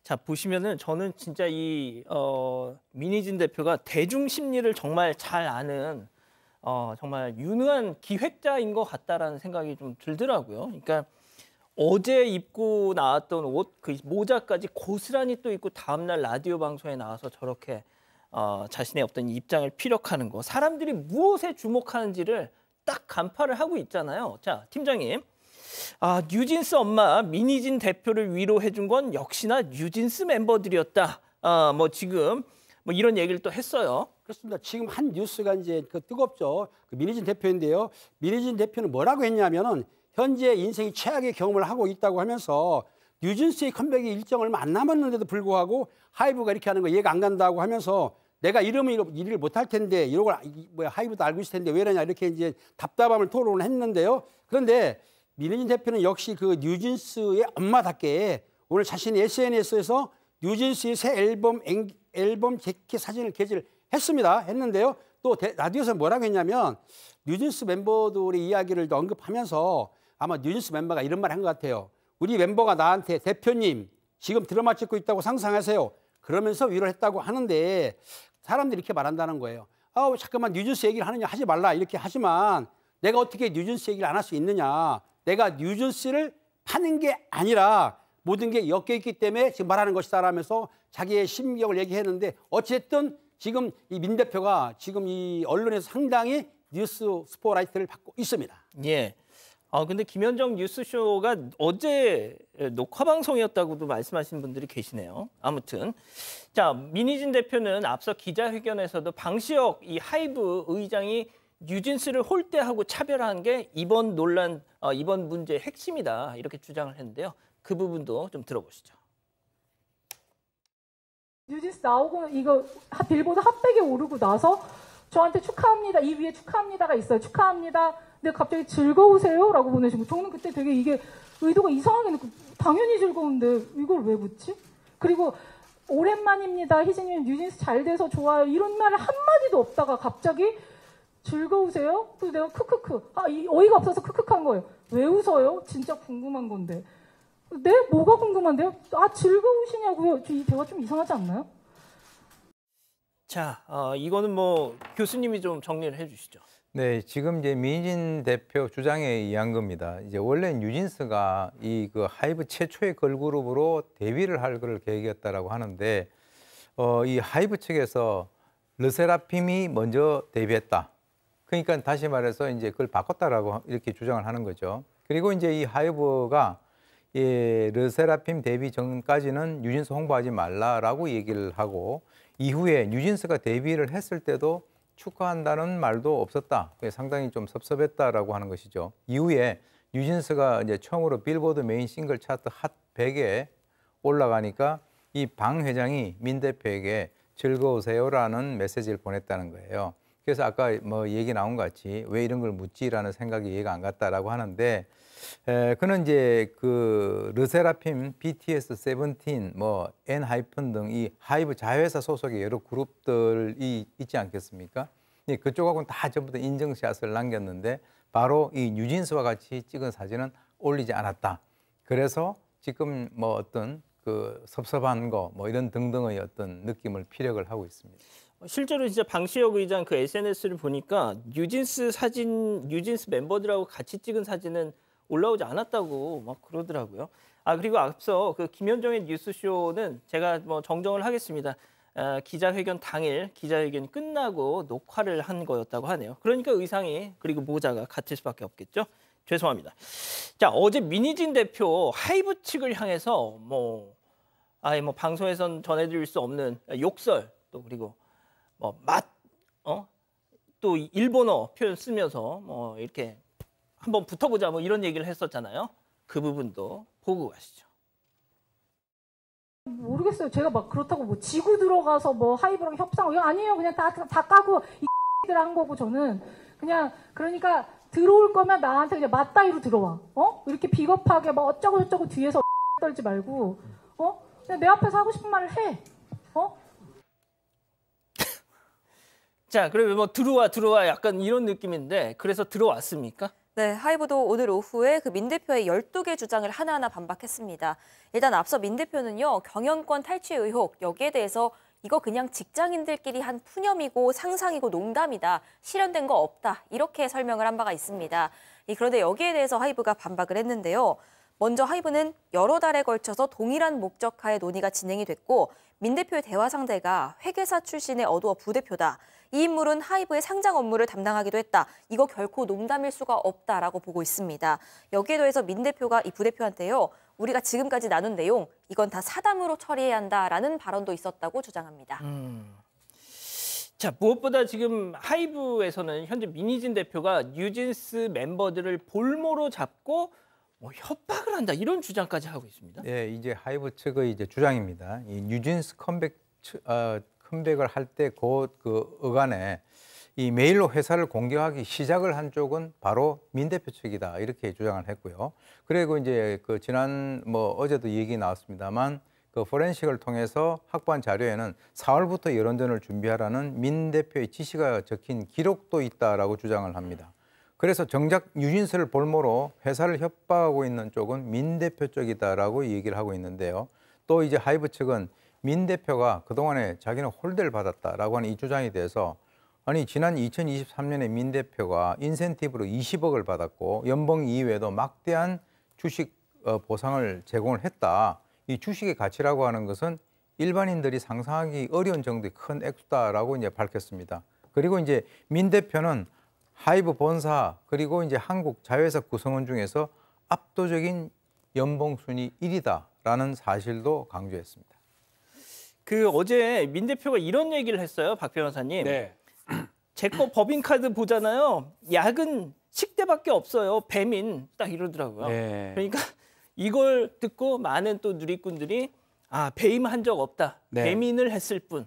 자, 보시면은 저는 진짜 이 민희진 대표가 대중 심리를 정말 잘 아는 정말 유능한 기획자인 것 같다라는 생각이 좀 들더라고요. 그러니까 어제 입고 나왔던 옷, 그 모자까지 고스란히 또 입고 다음날 라디오 방송에 나와서 저렇게 자신의 어떤 입장을 피력하는 거, 사람들이 무엇에 주목하는지를 딱 간파를 하고 있잖아요. 자, 팀장님. 뉴진스 엄마 민희진 대표를 위로해준 건 역시나 뉴진스 멤버들이었다. 지금 이런 얘기를 또 했어요. 그렇습니다. 지금 한 뉴스가 이제 뜨겁죠. 민희진 대표인데요. 민희진 대표는 뭐라고 했냐면은 현재 인생이 최악의 경험을 하고 있다고 하면서 뉴진스의 컴백이 일정을 얼마 안 남았는데도 불구하고 하이브가 이렇게 하는 거 이해가 안 간다고 하면서 내가 이러면 일을 못할 텐데 이런 걸 하이브도 알고 있을 텐데 왜 이러냐 이렇게 이제 답답함을 토론을 했는데요. 그런데 민희진 대표는 역시 그 뉴진스의 엄마답게 오늘 자신의 SNS에서 뉴진스의 새 앨범 재킷 사진을 게재를 했는데요. 또 라디오에서 뭐라고 했냐면 뉴진스 멤버들의 이야기를 언급하면서 아마 뉴진스 멤버가 이런 말 한 것 같아요. 우리 멤버가 나한테 대표님 지금 드라마 찍고 있다고 상상하세요. 그러면서 위로를 했다고 하는데 사람들이 이렇게 말한다는 거예요. 잠깐만 뉴진스 얘기를 하느냐 하지 말라 이렇게 하지만 내가 어떻게 뉴진스 얘기를 안 할 수 있느냐. 내가 뉴진스를 파는 게 아니라 모든 게 엮여 있기 때문에 지금 말하는 것이다 라면서 자기의 심경을 얘기했는데 어쨌든 지금 이 민 대표가 지금 이 언론에서 상당히 뉴스 스포라이트를 받고 있습니다. 예. 근데 김현정 뉴스쇼가 어제 녹화 방송이었다고도 말씀하시는 분들이 계시네요. 아무튼 자, 민희진 대표는 앞서 기자회견에서도 방시혁 이 하이브 의장이 뉴진스를 홀대하고 차별한 게 이번 논란, 이번 문제의 핵심이다 이렇게 주장을 했는데요. 그 부분도 좀 들어보시죠. 뉴진스 나오고 이거 빌보드 핫백에 오르고 나서 저한테 축하합니다. 이 위에 축하합니다가 있어요. 축하합니다. 근데 갑자기 즐거우세요? 라고 보내신 거. 저는 그때 되게 이게 의도가 이상하게 느끼고 당연히 즐거운데 이걸 왜 묻지? 그리고 오랜만입니다. 희진님 뉴진스 잘 돼서 좋아요. 이런 말 한마디도 없다가 갑자기 즐거우세요? 그래서 내가 크크크. 어이가 없어서 크크크한 거예요. 왜 웃어요? 진짜 궁금한 건데. 네? 뭐가 궁금한데요? 즐거우시냐고요? 이 대화 좀 이상하지 않나요? 자, 이거는 교수님이 좀 정리를 해주시죠. 네, 지금 이제 민희진 대표 주장에 의한 겁니다. 이제 원래 뉴진스가 그 하이브 최초의 걸그룹으로 데뷔를 할 걸 계획이었다라고 하는데 이 하이브 측에서 르세라핌이 먼저 데뷔했다. 그러니까 다시 말해서 이제 그걸 바꿨다라고 이렇게 주장을 하는 거죠. 그리고 이제 이 하이브가 르세라핌 데뷔 전까지는 뉴진스 홍보하지 말라라고 얘기를 하고 이후에 뉴진스가 데뷔를 했을 때도 축하한다는 말도 없었다. 상당히 좀 섭섭했다라고 하는 것이죠. 이후에 뉴진스가 이제 처음으로 빌보드 메인 싱글 차트 핫 100에 올라가니까 이 방 회장이 민 대표에게 즐거우세요라는 메시지를 보냈다는 거예요. 그래서 아까 얘기 나온 것 같이 왜 이런 걸 묻지라는 생각이 이해가 안 갔다라고 하는데 그는 이제 그 르세라핌, BTS, 세븐틴, 엔하이픈 등 이 하이브 자회사 소속의 여러 그룹들이 있지 않겠습니까? 그쪽하고는 다 전부 다 인증샷을 남겼는데 바로 이 뉴진스와 같이 찍은 사진은 올리지 않았다. 그래서 지금 뭐 어떤 그 섭섭한 거 뭐 이런 등등의 어떤 느낌을 피력을 하고 있습니다. 실제로 진짜 방시혁 의장 그 SNS를 보니까 뉴진스 멤버들하고 같이 찍은 사진은 올라오지 않았다고 막 그러더라고요. 그리고 앞서 그 김현정의 뉴스쇼는 제가 뭐 정정을 하겠습니다. 기자회견 당일 기자회견이 끝나고 녹화를 한 거였다고 하네요. 그러니까 의상이 그리고 모자가 같을 수밖에 없겠죠. 죄송합니다. 자, 어제 민희진 대표 하이브 측을 향해서 뭐 방송에선 전해드릴 수 없는 욕설 또 그리고 또 일본어 표현 쓰면서 뭐 이렇게 한번 붙어보자 뭐 이런 얘기를 했었잖아요. 그 부분도 보고 가시죠. 모르겠어요. 제가 막 그렇다고 뭐 지구 들어가서 뭐 하이브랑 협상 이거 아니에요. 그냥 다 까고 이들 한 거고 저는 그냥 그러니까 들어올 거면 나한테 그냥 맞다이로 들어와. 이렇게 비겁하게 막 어쩌고 저쩌고 뒤에서 떨지 말고 그냥 내 앞에서 하고 싶은 말을 해. 자, 그러면 뭐 들어와 약간 이런 느낌인데 그래서 들어왔습니까? 네, 하이브도 오늘 오후에 그 민 대표의 12개 주장을 하나하나 반박했습니다. 일단 앞서 민 대표는요, 경영권 탈취 의혹, 여기에 대해서 이거 그냥 직장인들끼리 한 푸념이고 상상이고 농담이다. 실현된 거 없다. 이렇게 설명을 한 바가 있습니다. 그런데 여기에 대해서 하이브가 반박을 했는데요. 먼저 하이브는 여러 달에 걸쳐서 동일한 목적하에 논의가 진행이 됐고 민 대표의 대화 상대가 회계사 출신의 어두어 부대표다. 이 인물은 하이브의 상장 업무를 담당하기도 했다. 이거 결코 농담일 수가 없다라고 보고 있습니다. 여기에 더해서 민 대표가 이 부대표한테요. 우리가 지금까지 나눈 내용 이건 다 사담으로 처리해야 한다라는 발언도 있었다고 주장합니다. 자, 무엇보다 지금 하이브에서는 현재 민희진 대표가 뉴진스 member들을 볼모로 잡고 협박을 한다 이런 주장까지 하고 있습니다. 네, 이제 하이브 측의 이제 주장입니다. 이 뉴진스 컴백을 할 때 그 어간에 이 메일로 회사를 공격하기 시작을 한 쪽은 바로 민 대표 측이다 이렇게 주장을 했고요. 그리고 이제 그 지난 어제도 얘기 나왔습니다만 그 포렌식을 통해서 확보한 자료에는 4월부터 여론전을 준비하라는 민 대표의 지시가 적힌 기록도 있다라고 주장을 합니다. 그래서 정작 뉴진스를 볼모로 회사를 협박하고 있는 쪽은 민 대표 쪽이다라고 얘기를 하고 있는데요. 또 이제 하이브 측은 민 대표가 그동안에 자기는 홀대를 받았다라고 하는 이 주장에 대해서 아니 지난 2023년에 민 대표가 인센티브로 20억을 받았고 연봉 이외에도 막대한 주식 보상을 제공을 했다. 이 주식의 가치라고 하는 것은 일반인들이 상상하기 어려운 정도의 큰 액수다라고 이제 밝혔습니다. 그리고 이제 민 대표는 하이브 본사 그리고 이제 한국 자회사 구성원 중에서 압도적인 연봉 순위 1위다라는 사실도 강조했습니다. 그 어제 민 대표가 이런 얘기를 했어요, 박 변호사님. 네. 제 거 법인카드 보잖아요. 약은 식대밖에 없어요. 배민 딱 이러더라고요. 네. 그러니까 이걸 듣고 많은 또 누리꾼들이 배임한 적 없다. 네. 배민을 했을 뿐.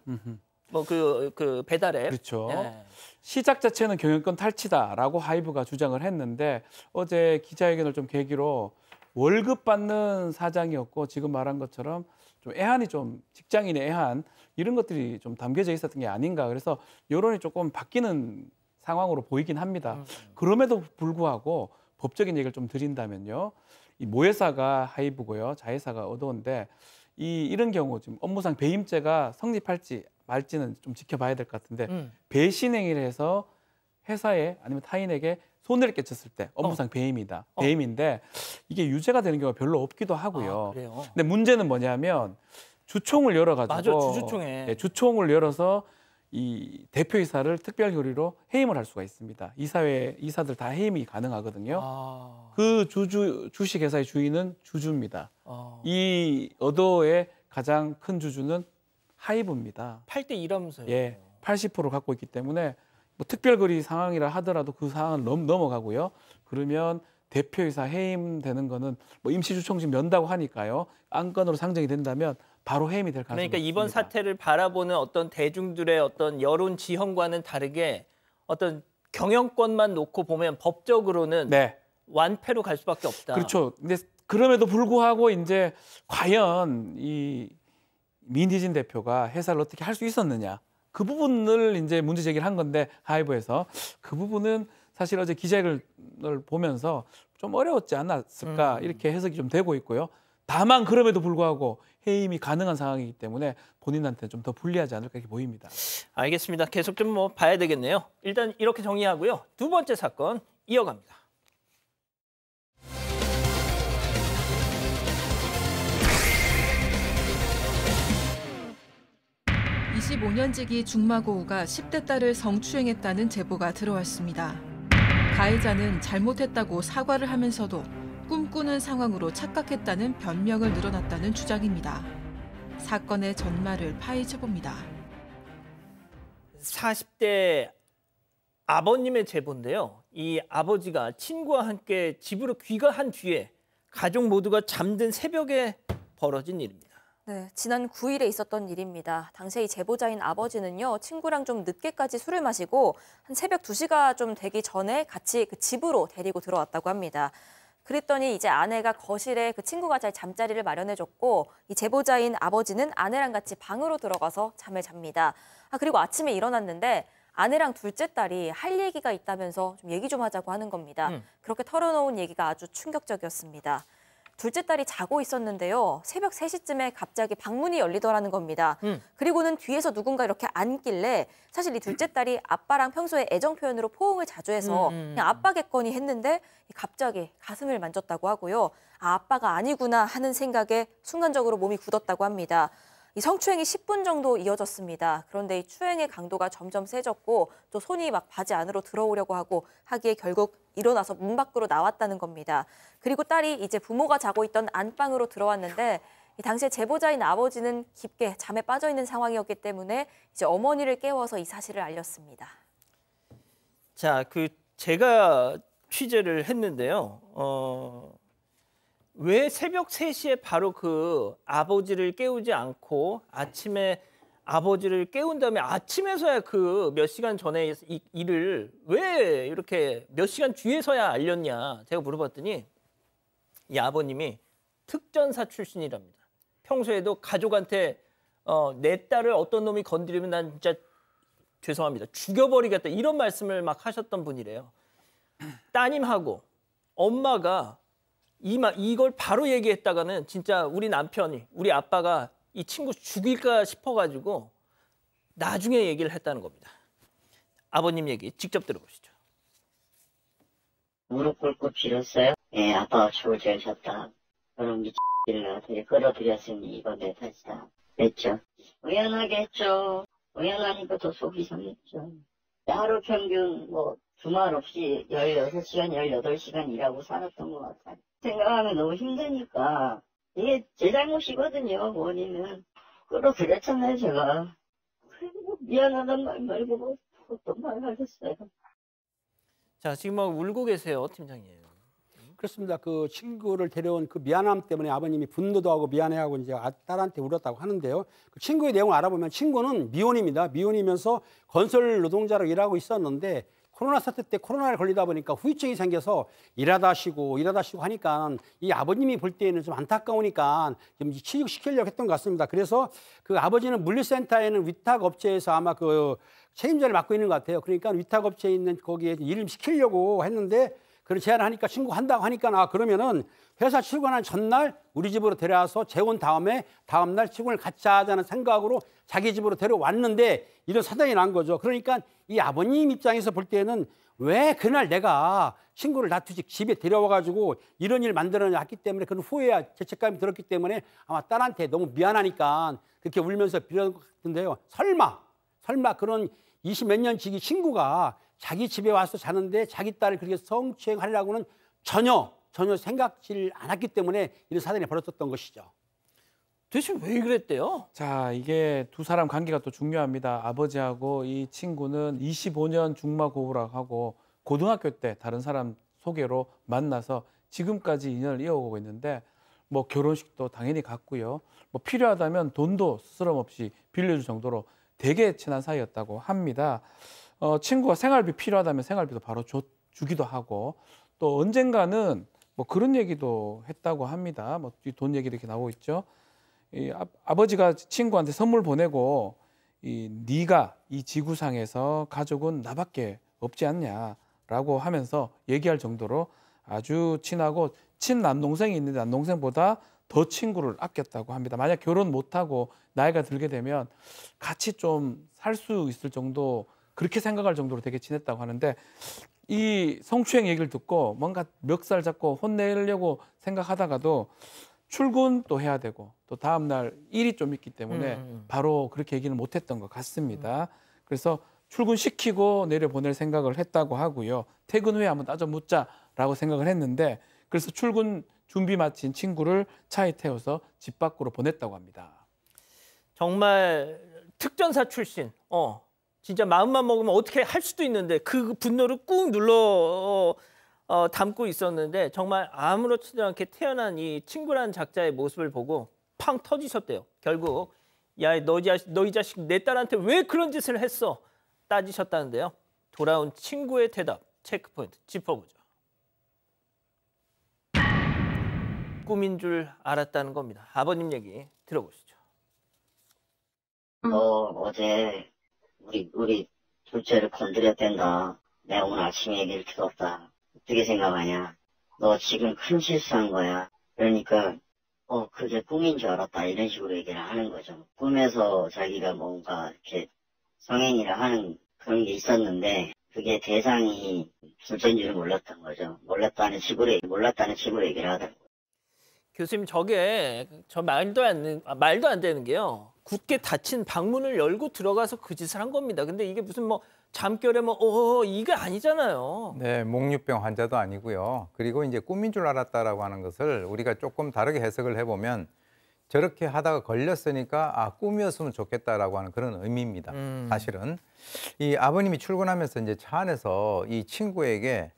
그 배달앱. 그렇죠. 네. 시작 자체는 경영권 탈취다라고 하이브가 주장을 했는데 어제 기자회견을 좀 계기로 월급 받는 사장이었고 지금 말한 것처럼 좀 애한이 좀 직장인의 애한 이런 것들이 좀 담겨져 있었던 게 아닌가. 그래서 여론이 조금 바뀌는 상황으로 보이긴 합니다. 그럼에도 불구하고 법적인 얘기를 좀 드린다면요. 이 모회사가 하이브고요. 자회사가 어도인데 이런 경우 지금 업무상 배임죄가 성립할지 말지는 좀 지켜봐야 될 것 같은데 배신행위를 해서 회사에 아니면 타인에게 손해를 끼쳤을 때 업무상 배임이다. 배임인데 이게 유죄가 되는 경우가 별로 없기도 하고요. 그래요? 근데 문제는 뭐냐면 주총을 열어가지고 맞아, 주주총회. 네, 주총을 열어서 이 대표이사를 특별 결의로 해임을 할 수가 있습니다. 이사들 다 해임이 가능하거든요. 그 주식회사의 주인은 주주입니다. 이 어도의 가장 큰 주주는 하이브입니다. 8대2라면서요. 예, 80% 갖고 있기 때문에 뭐 특별거리 상황이라 하더라도 그 상황은 넘어가고요. 그러면 대표이사 해임되는 거는 뭐 임시주총식 연다고 하니까요. 안건으로 상정이 된다면 바로 해임이 될 가능성이 그러니까 이번 있습니다. 사태를 바라보는 어떤 대중들의 어떤 여론 지형과는 다르게 어떤 경영권만 놓고 보면 법적으로는 네. 완패로 갈 수밖에 없다. 그렇죠. 근데 그럼에도 불구하고 이제 과연 이 민희진 대표가 회사를 어떻게 할 수 있었느냐? 그 부분을 이제 문제 제기를 한 건데 하이브에서 그 부분은 사실 어제 기자회견을 보면서 좀 어려웠지 않았을까 이렇게 해석이 좀 되고 있고요. 다만 그럼에도 불구하고 해임이 가능한 상황이기 때문에 본인한테 좀 더 불리하지 않을까 이렇게 보입니다. 알겠습니다. 계속 좀 뭐 봐야 되겠네요. 일단 이렇게 정리하고요. 두 번째 사건 이어갑니다. 25년지기 중마고우가 10대 딸을 성추행했다는 제보가 들어왔습니다. 가해자는 잘못했다고 사과를 하면서도 꿈꾸는 상황으로 착각했다는 변명을 늘어났다는 주장입니다. 사건의 전말을 파헤쳐봅니다. 40대 아버님의 제보인데요. 이 아버지가 친구와 함께 집으로 귀가한 뒤에 가족 모두가 잠든 새벽에 벌어진 일입니다. 네, 지난 9일에 있었던 일입니다. 당시에 이 제보자인 아버지는요, 친구랑 좀 늦게까지 술을 마시고 한 새벽 2시가 좀 되기 전에 같이 그 집으로 데리고 들어왔다고 합니다. 그랬더니 이제 아내가 거실에 그 친구가 잘 잠자리를 마련해줬고 이 제보자인 아버지는 아내랑 같이 방으로 들어가서 잠을 잡니다. 그리고 아침에 일어났는데 아내랑 둘째 딸이 할 얘기가 있다면서 좀 얘기 좀 하자고 하는 겁니다. 그렇게 털어놓은 얘기가 아주 충격적이었습니다. 둘째 딸이 자고 있었는데요. 새벽 3시쯤에 갑자기 방문이 열리더라는 겁니다. 그리고는 뒤에서 누군가 이렇게 앉길래 사실 이 둘째 딸이 아빠랑 평소에 애정 표현으로 포옹을 자주 해서 그냥 아빠겠거니 했는데 갑자기 가슴을 만졌다고 하고요. 아빠가 아니구나 하는 생각에 순간적으로 몸이 굳었다고 합니다. 이 성추행이 10분 정도 이어졌습니다. 그런데 이 추행의 강도가 점점 세졌고 또 손이 막 바지 안으로 들어오려고 하고 하기에 결국 일어나서 문 밖으로 나왔다는 겁니다. 그리고 딸이 이제 부모가 자고 있던 안방으로 들어왔는데 이 당시에 제보자인 아버지는 깊게 잠에 빠져 있는 상황이었기 때문에 이제 어머니를 깨워서 이 사실을 알렸습니다. 자, 제가 취재를 했는데요. 왜 새벽 3시에 바로 그 아버지를 깨우지 않고 아침에 아버지를 깨운 다음에 아침에서야 그 몇 시간 전에 이 일을 왜 이렇게 몇 시간 뒤에서야 알렸냐 제가 물어봤더니 이 아버님이 특전사 출신이랍니다. 평소에도 가족한테 내 딸을 어떤 놈이 건드리면 난 진짜 죄송합니다. 죽여버리겠다 이런 말씀을 막 하셨던 분이래요. 따님하고 엄마가 이걸 바로 얘기했다가는 진짜 우리 남편이 우리 아빠가 이 친구 죽일까 싶어가지고 나중에 얘기를 했다는 겁니다. 아버님 얘기 직접 들어보시죠. 무릎 꿇고 빌었어요. 예, 아빠가 죽을 죄를 졌다. 그런 미친을 내가 되게 끌어들였으니 이건 내 탓이다. 했죠. 우연하게 했죠. 우연하니까 더 속이 상했죠. 하루 평균 주말 없이 16시간, 18시간 일하고 살았던 것 같아요. 생각하면 너무 힘드니까 이게 제 잘못이거든요. 원인은 끌어들였잖아요. 제가. 그리고 미안하단 말 말고 어떤 말 하겠어요. 자, 지금 막 울고 계세요, 팀장님. 그렇습니다. 그 친구를 데려온 그 미안함 때문에 아버님이 분노도 하고 미안해하고 이제 딸한테 울었다고 하는데요. 그 친구의 내용을 알아보면 친구는 미혼입니다. 미혼이면서 건설 노동자로 일하고 있었는데 코로나 사태 때 코로나를 걸리다 보니까 후유증이 생겨서 일하다 쉬고 하니까 이 아버님이 볼 때에는 좀 안타까우니까 좀 취직시키려고 했던 것 같습니다. 그래서 그 아버지는 물류센터에는 위탁업체에서 아마 그 책임자를 맡고 있는 것 같아요. 그러니까 위탁업체에 있는 거기에 일을 시키려고 했는데 그런 제안을 하니까 친구가 한다고 하니까 그러면은 회사 출근한 전날 우리 집으로 데려와서 재운 다음날 출근을 같이 하자는 생각으로 자기 집으로 데려왔는데 이런 사단이 난 거죠. 그러니까 이 아버님 입장에서 볼 때는 왜 그날 내가 친구를 놔두지 집에 데려와가지고 이런 일을 만들어냈기 때문에 그런 후회와 죄책감이 들었기 때문에 아마 딸한테 너무 미안하니까 그렇게 울면서 빌었던 것 같은데요. 설마 그런 20몇 년 지기 친구가 자기 집에 와서 자는데 자기 딸을 그렇게 성추행하려고는 전혀 생각지를 않았기 때문에 이런 사단이 벌어졌던 것이죠. 도대체 왜 그랬대요? 자, 이게 두 사람 관계가 또 중요합니다. 아버지하고 이 친구는 25년 중마고우라고 고등학교 때 다른 사람 소개로 만나서 지금까지 인연을 이어오고 있는데 뭐 결혼식도 당연히 갔고요. 뭐 필요하다면 돈도 스스럼 없이 빌려줄 정도로 되게 친한 사이였다고 합니다. 친구가 생활비 필요하다면 생활비도 바로 주기도 하고 또 언젠가는 뭐 그런 얘기도 했다고 합니다. 뭐 돈 얘기 이렇게 나오고 있죠. 이 아버지가 친구한테 선물 보내고 네가 이 지구상에서 가족은 나밖에 없지 않냐라고 하면서 얘기할 정도로 아주 친하고 친남동생이 있는데 남동생보다 더 친구를 아꼈다고 합니다. 만약 결혼 못하고 나이가 들게 되면 같이 좀 살 수 있을 정도, 그렇게 생각할 정도로 되게 친했다고 하는데, 이 성추행 얘기를 듣고 뭔가 멱살 잡고 혼내려고 생각하다가도 출근도 해야 되고 또 다음 날 일이 좀 있기 때문에 바로 그렇게 얘기는 못했던 것 같습니다. 그래서 출근시키고 내려보낼 생각을 했다고 하고요. 퇴근 후에 한번 따져 묻자라고 생각을 했는데, 그래서 출근 준비 마친 친구를 차에 태워서 집 밖으로 보냈다고 합니다. 정말 특전사 출신, 진짜 마음만 먹으면 어떻게 할 수도 있는데 그 분노를 꾹 눌러 담고 있었는데, 정말 아무렇지도 않게 태어난 이 친구라는 작자의 모습을 보고 팡 터지셨대요. 결국 야, 너 이 자식 내 딸한테 왜 그런 짓을 했어? 따지셨다는데요. 돌아온 친구의 대답, 체크포인트 짚어보죠. 꿈인 줄 알았다는 겁니다. 아버님 얘기 들어보시죠. 너 어제 우리 둘째를 건드렸댄다. 내가 오늘 아침에 얘기를 들었다. 어떻게 생각하냐? 너 지금 큰 실수한 거야. 그러니까 그게 꿈인 줄 알았다. 이런 식으로 얘기를 하는 거죠. 꿈에서 자기가 뭔가 이렇게 성행위를 하는 그런 게 있었는데 그게 대상이 둘째인 줄은 몰랐던 거죠. 몰랐다는 식으로 얘기를 하더라고요. 교수님, 저게 말도 안 되는 게요. 굳게 닫힌 방문을 열고 들어가서 그 짓을 한 겁니다. 근데 이게 무슨 뭐 잠결에 이게 아니잖아요. 네, 목류병 환자도 아니고요. 그리고 이제 꿈인 줄 알았다라고 하는 것을 우리가 조금 다르게 해석을 해보면 저렇게 하다가 걸렸으니까 꿈이었으면 좋겠다라고 하는 그런 의미입니다. 사실은 이 아버님이 출근하면서 이제 차 안에서 이 친구에게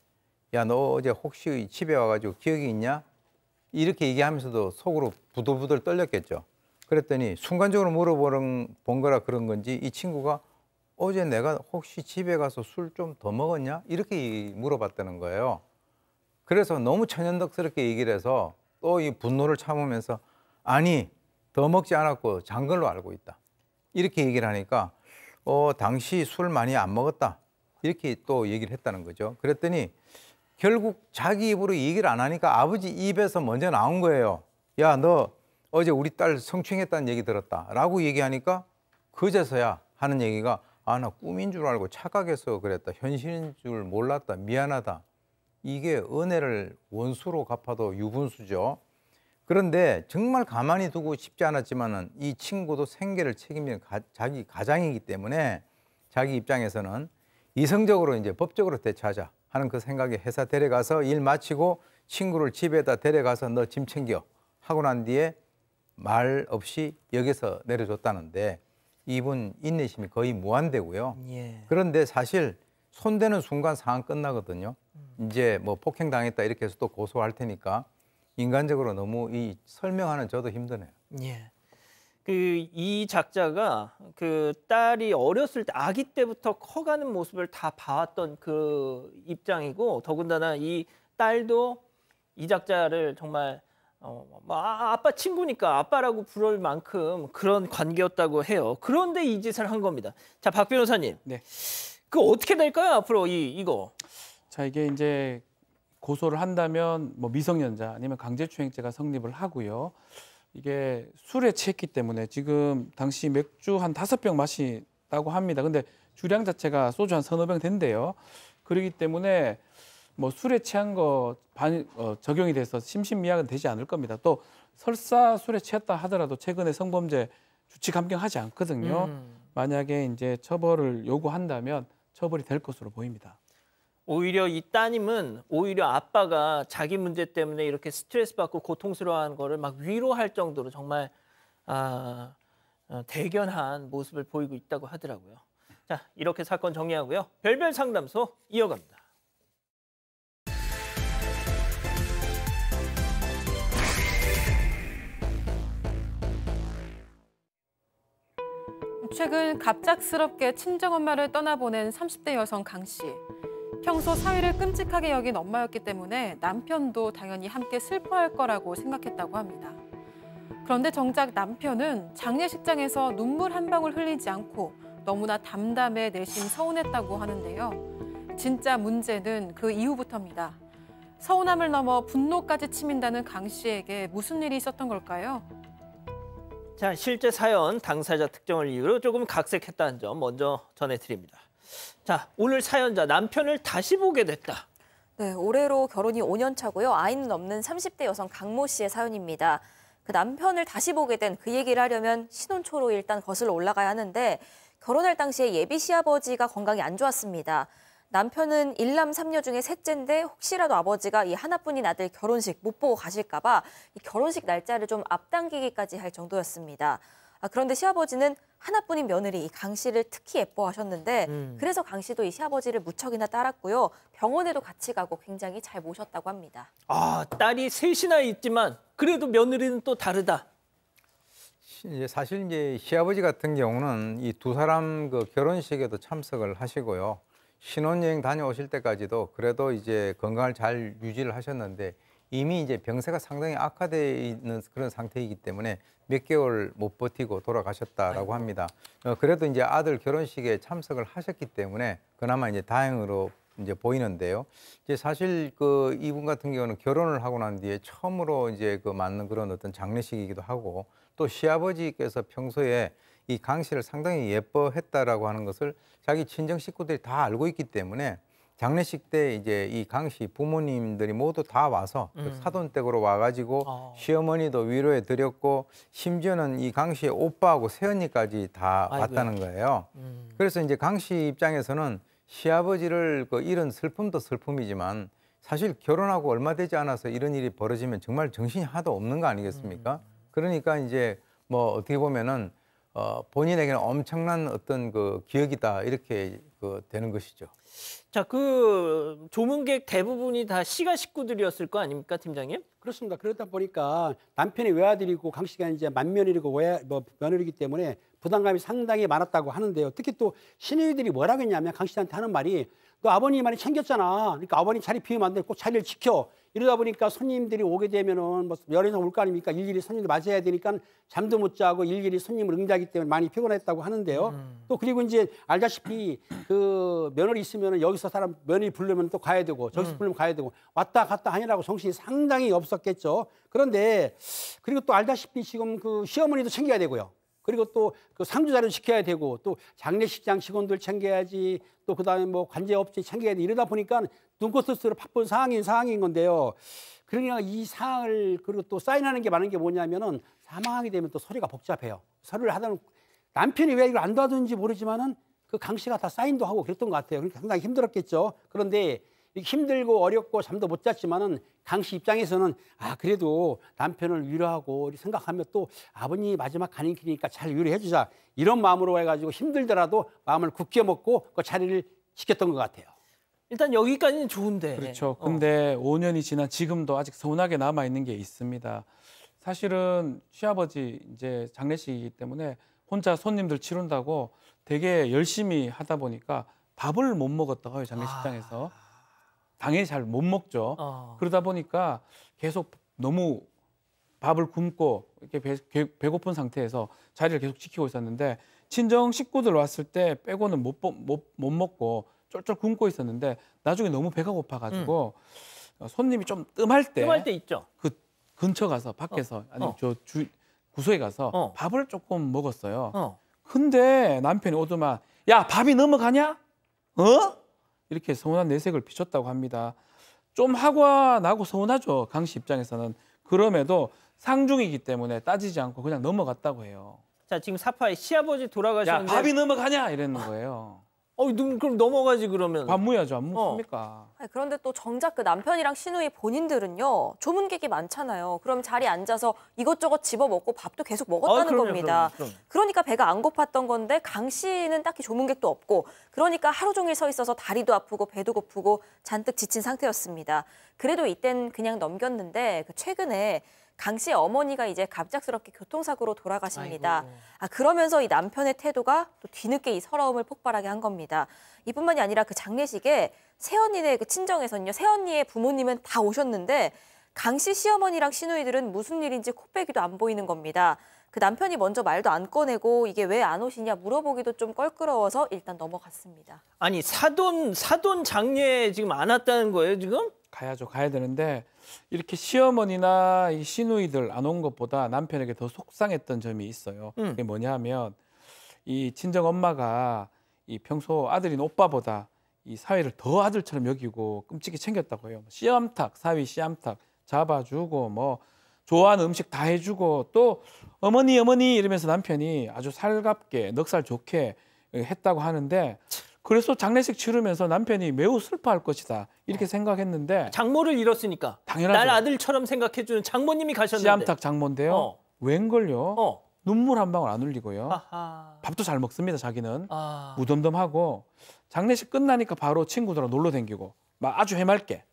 야, 너 어제 혹시 집에 와가지고 기억이 있냐? 이렇게 얘기하면서도 속으로 부들부들 떨렸겠죠. 그랬더니 순간적으로 물어본 거라 그런 건지 이 친구가 어제 내가 혹시 집에 가서 술 좀 더 먹었냐? 이렇게 물어봤다는 거예요. 그래서 너무 천연덕스럽게 얘기를 해서 또 이 분노를 참으면서 아니, 더 먹지 않았고 잔 걸로 알고 있다. 이렇게 얘기를 하니까 당시 술 많이 안 먹었다. 이렇게 또 얘기를 했다는 거죠. 그랬더니 결국 자기 입으로 얘기를 안 하니까 아버지 입에서 먼저 나온 거예요. 야, 너 어제 우리 딸 성추행했다는 얘기 들었다. 라고 얘기하니까 그제서야 하는 얘기가 나 꿈인 줄 알고 착각해서 그랬다. 현실인 줄 몰랐다. 미안하다. 이게 은혜를 원수로 갚아도 유분수죠. 그런데 정말 가만히 두고 싶지 않았지만은 이 친구도 생계를 책임지는 자기 가장이기 때문에 자기 입장에서는 이성적으로 이제 법적으로 대처하자 하는 그 생각에 회사 데려가서 일 마치고 친구를 집에다 데려가서 너 짐 챙겨 하고 난 뒤에 말 없이 역에서 내려줬다는데 이분 인내심이 거의 무한대고요. 예. 그런데 사실 손대는 순간 상황 끝나거든요. 이제 뭐 폭행당했다 이렇게 해서 또 고소할 테니까 인간적으로 너무 이 설명하는 저도 힘드네요. 예. 이 작자가 그 딸이 어렸을 때 아기 때부터 커가는 모습을 다 봐왔던 그 입장이고, 더군다나 이 딸도 이 작자를 정말 아빠 친구니까 아빠라고 부를 만큼 그런 관계였다고 해요. 그런데 이 짓을 한 겁니다. 자, 박 변호사님. 네. 그 어떻게 될까요, 앞으로 이거? 자, 이게 이제 고소를 한다면 뭐 미성년자 아니면 강제추행죄가 성립을 하고요. 이게 술에 취했기 때문에 지금 당시 맥주 한 5병 마시다고 합니다. 근데 주량 자체가 소주 한 3~4병 된대요. 그렇기 때문에 뭐 술에 취한 거 적용이 돼서 심신미약은 되지 않을 겁니다. 또 설사 술에 취했다 하더라도 최근에 성범죄 주치 감경하지 않거든요. 만약에 이제 처벌을 요구한다면 처벌이 될 것으로 보입니다. 오히려 이 따님은 오히려 아빠가 자기 문제 때문에 이렇게 스트레스 받고 고통스러워하는 거를 막 위로할 정도로 정말 대견한 모습을 보이고 있다고 하더라고요. 자, 이렇게 사건 정리하고요. 별별 상담소 이어갑니다. 최근 갑작스럽게 친정엄마를 떠나보낸 30대 여성 강 씨. 평소 사위를 끔찍하게 여긴 엄마였기 때문에 남편도 당연히 함께 슬퍼할 거라고 생각했다고 합니다. 그런데 정작 남편은 장례식장에서 눈물 한 방울 흘리지 않고 너무나 담담해 내심 서운했다고 하는데요. 진짜 문제는 그 이후부터입니다. 서운함을 넘어 분노까지 치민다는 강 씨에게 무슨 일이 있었던 걸까요? 자, 실제 사연 당사자 특정을 이유로 조금 각색했다는 점 먼저 전해드립니다. 자, 오늘 사연자 남편을 다시 보게 됐다. 네, 올해로 결혼이 5년 차고요. 아이는 없는 30대 여성 강모 씨의 사연입니다. 그 남편을 다시 보게 된 그 얘기를 하려면 신혼초로 일단 거슬러 올라가야 하는데 결혼할 당시에 예비 시아버지가 건강이 안 좋았습니다. 남편은 1남 3녀 중에 셋째인데 혹시라도 아버지가 이 하나뿐인 아들 결혼식 못 보고 가실까 봐 이 결혼식 날짜를 좀 앞당기기까지 할 정도였습니다. 그런데 시아버지는 하나뿐인 며느리 강 씨를 특히 예뻐하셨는데 그래서 강 씨도 이 시아버지를 무척이나 따랐고요. 병원에도 같이 가고 굉장히 잘 모셨다고 합니다. 아, 딸이 셋이나 있지만 그래도 며느리는 또 다르다. 사실 이제 시아버지 같은 경우는 이 두 사람 그 결혼식에도 참석을 하시고요. 신혼여행 다녀오실 때까지도 그래도 이제 건강을 잘 유지를 하셨는데 이미 이제 병세가 상당히 악화되어 있는 그런 상태이기 때문에 몇 개월 못 버티고 돌아가셨다라고 합니다. 그래도 이제 아들 결혼식에 참석을 하셨기 때문에 그나마 이제 다행으로 이제 보이는데요. 이제 사실 그 이분 같은 경우는 결혼을 하고 난 뒤에 처음으로 이제 그 맞는 그런 어떤 장례식이기도 하고 또 시아버지께서 평소에 이 강 씨를 상당히 예뻐했다라고 하는 것을 자기 친정 식구들이 다 알고 있기 때문에 장례식 때 이제 이 강 씨 부모님들이 모두 다 와서 사돈댁으로 와가지고 시어머니도 위로해 드렸고 심지어는 이 강 씨의 오빠하고 새언니까지 다 왔다는 거예요. 그래서 이제 강 씨 입장에서는 시아버지를 그 잃은 슬픔도 슬픔이지만 사실 결혼하고 얼마 되지 않아서 이런 일이 벌어지면 정말 정신이 하나도 없는 거 아니겠습니까? 그러니까 이제 뭐 어떻게 보면은 본인에게는 엄청난 어떤 그 기억이다 이렇게 그 되는 것이죠. 자, 그 조문객 대부분이 다 씨가 식구들이었을 거 아닙니까, 팀장님? 그렇습니다. 그러다 보니까 남편이 외아들이고 강 씨가 이제 맏며느리고 며느리이기 때문에 부담감이 상당히 많았다고 하는데요. 특히 또 시누이들이 뭐라고 했냐면 강 씨한테 하는 말이 너 아버님 많이 챙겼잖아. 그러니까 아버님 자리 비우면 안 돼. 꼭 자리를 지켜. 이러다 보니까 손님들이 오게 되면은 뭐 열애서 올 거 아닙니까? 일일이 손님들 맞아야 되니까 잠도 못 자고 일일이 손님을 응대하기 때문에 많이 피곤했다고 하는데요. 또 그리고 이제 알다시피 그 며느리 있으면은 여기서 사람 며느리 부르면 또 가야 되고 저기서 부르면 가야 되고 왔다 갔다 하느라고 정신이 상당히 없었겠죠. 그런데 그리고 또 알다시피 지금 그 시어머니도 챙겨야 되고요. 그리고 또 그 상주 자료 지켜야 되고 또 장례식장 직원들 챙겨야지 또 그다음에 뭐 관제업체 챙겨야 돼 이러다 보니까 눈꽃 스스로 바쁜 상황인 건데요. 그러니까 이 사항을 그리고 또 사인하는 게 많은 게 뭐냐면은 사망하게 되면 또 서류가 복잡해요. 서류를 하다 남편이 왜 이걸 안 도와주는지 모르지만은 그 강 씨가 다 사인도 하고 그랬던 것 같아요. 그러니까 상당히 힘들었겠죠. 그런데 힘들고 어렵고 잠도 못 잤지만은 강 씨 입장에서는 그래도 남편을 위로하고 생각하면 또 아버님이 마지막 가는 길이니까 잘 위로해 주자 이런 마음으로 해가지고 힘들더라도 마음을 굳게 먹고 그 자리를 지켰던 것 같아요. 일단 여기까지는 좋은데. 그렇죠. 근데 5년이 지난 지금도 아직 서운하게 남아 있는 게 있습니다. 사실은 시아버지 이제 장례식이기 때문에 혼자 손님들 치른다고 되게 열심히 하다 보니까 밥을 못 먹었다고 해요, 장례식장에서. 당연히 잘 못 먹죠. 그러다 보니까 계속 너무 밥을 굶고 이렇게 배고픈 상태에서 자리를 계속 지키고 있었는데 친정 식구들 왔을 때 빼고는 못 먹고 쫄쫄 굶고 있었는데 나중에 너무 배가 고파가지고 손님이 좀 뜸할 때 있죠. 그 근처 가서 밖에서 아니면 구소에 가서 밥을 조금 먹었어요. 근데 남편이 오더만 야 밥이 넘어가냐? 이렇게 서운한 내색을 비쳤다고 합니다. 좀 화가 나고 서운하죠. 강 씨 입장에서는. 그럼에도 상중이기 때문에 따지지 않고 그냥 넘어갔다고 해요. 자, 지금 사파에 시아버지 돌아가셨는데 야 밥이 넘어가냐? 이랬는 거예요. 그럼 넘어가지 그러면. 밥 무야죠. 안 먹습니까? 그런데 또 정작 그 남편이랑 시누이 본인들은요. 조문객이 많잖아요. 그럼 자리에 앉아서 이것저것 집어먹고 밥도 계속 먹었다는 겁니다. 그럼요. 그러니까 배가 안 고팠던 건데 강 씨는 딱히 조문객도 없고 그러니까 하루 종일 서 있어서 다리도 아프고 배도 고프고 잔뜩 지친 상태였습니다. 그래도 이땐 그냥 넘겼는데 최근에 강 씨의 어머니가 이제 갑작스럽게 교통사고로 돌아가십니다. 그러면서 이 남편의 태도가 또 뒤늦게 이 서러움을 폭발하게 한 겁니다. 이뿐만이 아니라 그 장례식에 새언니네 그 친정에서는요. 새언니의 부모님은 다 오셨는데 강 씨 시어머니랑 시누이들은 무슨 일인지 코빼기도 안 보이는 겁니다. 그 남편이 먼저 말도 안 꺼내고 이게 왜 안 오시냐 물어보기도 좀 껄끄러워서 일단 넘어갔습니다. 아니 사돈 장례 지금 안 왔다는 거예요 지금? 가야죠. 가야 되는데 이렇게 시어머니나 이 시누이들 안 온 것보다 남편에게 더 속상했던 점이 있어요. 그게 뭐냐면 이 친정 엄마가 이 평소 아들인 오빠보다 이 사위를 더 아들처럼 여기고 끔찍이 챙겼다고 해요. 씨암탉, 사위 씨암탉 잡아주고 뭐 좋아하는 음식 다 해주고 또 어머니 이러면서 남편이 아주 살갑게 넉살 좋게 했다고 하는데 그래서 장례식 치르면서 남편이 매우 슬퍼할 것이다 이렇게 생각했는데 장모를 잃었으니까 당연하죠. 날 아들처럼 생각해주는 장모님이 가셨는데 씨암탉 장모인데요. 웬걸요? 눈물 한 방울 안 흘리고요. 아하. 밥도 잘 먹습니다. 자기는 무덤덤하고 장례식 끝나니까 바로 친구들하고 놀러 다니고 막 아주 해맑게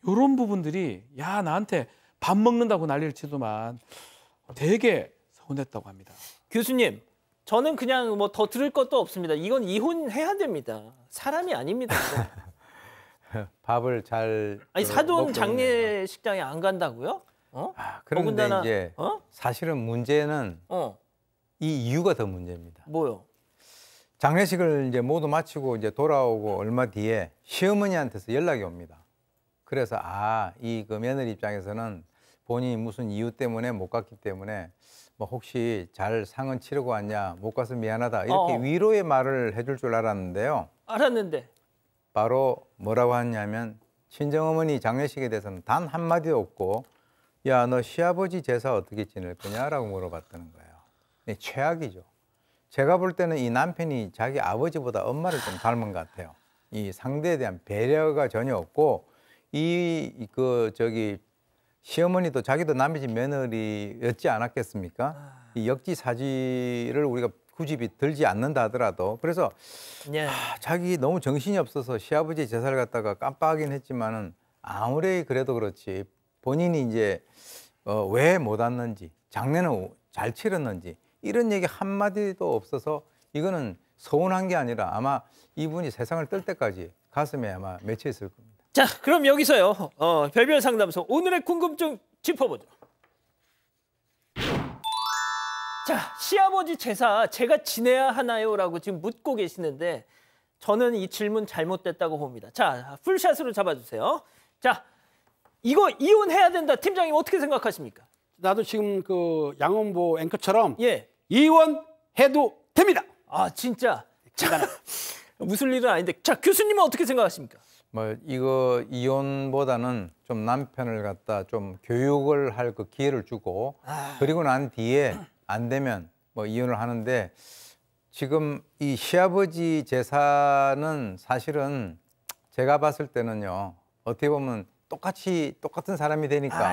이런 부분들이 야 나한테 밥 먹는다고 난리를 치더만 되게 서운했다고 합니다. 교수님, 저는 그냥 뭐 더 들을 것도 없습니다. 이건 이혼해야 됩니다. 사람이 아닙니다. 밥을 잘 아니 사돈 장례식장에 안 간다고요? 그런데 더군다나, 이제 사실은 문제는 이 이유가 더 문제입니다. 뭐요? 장례식을 이제 모두 마치고 이제 돌아오고 얼마 뒤에 시어머니한테서 연락이 옵니다. 그래서 이 그 며느리 입장에서는 본인이 무슨 이유 때문에 못 갔기 때문에 뭐 혹시 잘 상은 치르고 왔냐, 못 가서 미안하다 이렇게 위로의 말을 해줄 줄 알았는데요. 알았는데 바로 뭐라고 하냐면 친정어머니 장례식에 대해서는 단 한마디도 없고 야, 너 시아버지 제사 어떻게 지낼 거냐라고 물어봤다는 거예요. 네, 최악이죠. 제가 볼 때는 이 남편이 자기 아버지보다 엄마를 좀 닮은 것 같아요. 이 상대에 대한 배려가 전혀 없고 시어머니도 자기도 남의 집 며느리였지 않았겠습니까? 이 역지사지를 우리가 굳이 들지 않는다 하더라도 그래서 자기 너무 정신이 없어서 시아버지 제사를 갖다가 깜빡이긴 했지만은 아무리 그래도 그렇지 본인이 이제 왜 못 왔는지 장례는 잘 치렀는지 이런 얘기 한마디도 없어서 이거는 서운한 게 아니라 아마 이분이 세상을 뜰 때까지 가슴에 아마 맺혀 있을 겁니다. 자, 그럼 여기서요. 별별 상담소 오늘의 궁금증 짚어보죠. 자, 시아버지 제사 제가 지내야 하나요? 라고 지금 묻고 계시는데 저는 이 질문 잘못됐다고 봅니다. 자, 풀샷으로 잡아주세요. 자, 이거 이혼해야 된다. 팀장님 어떻게 생각하십니까? 나도 지금 그 양원보 앵커처럼 이혼해도 됩니다. 진짜? 자, 무슨 일은 아닌데. 자, 교수님은 어떻게 생각하십니까? 뭐 이거 이혼보다는 좀 남편을 갖다 좀 교육을 할 그 기회를 주고 그리고 난 뒤에 안 되면 뭐 이혼을 하는데 지금 이 시아버지 제사는 사실은 제가 봤을 때는요 어떻게 보면 똑같은 사람이 되니까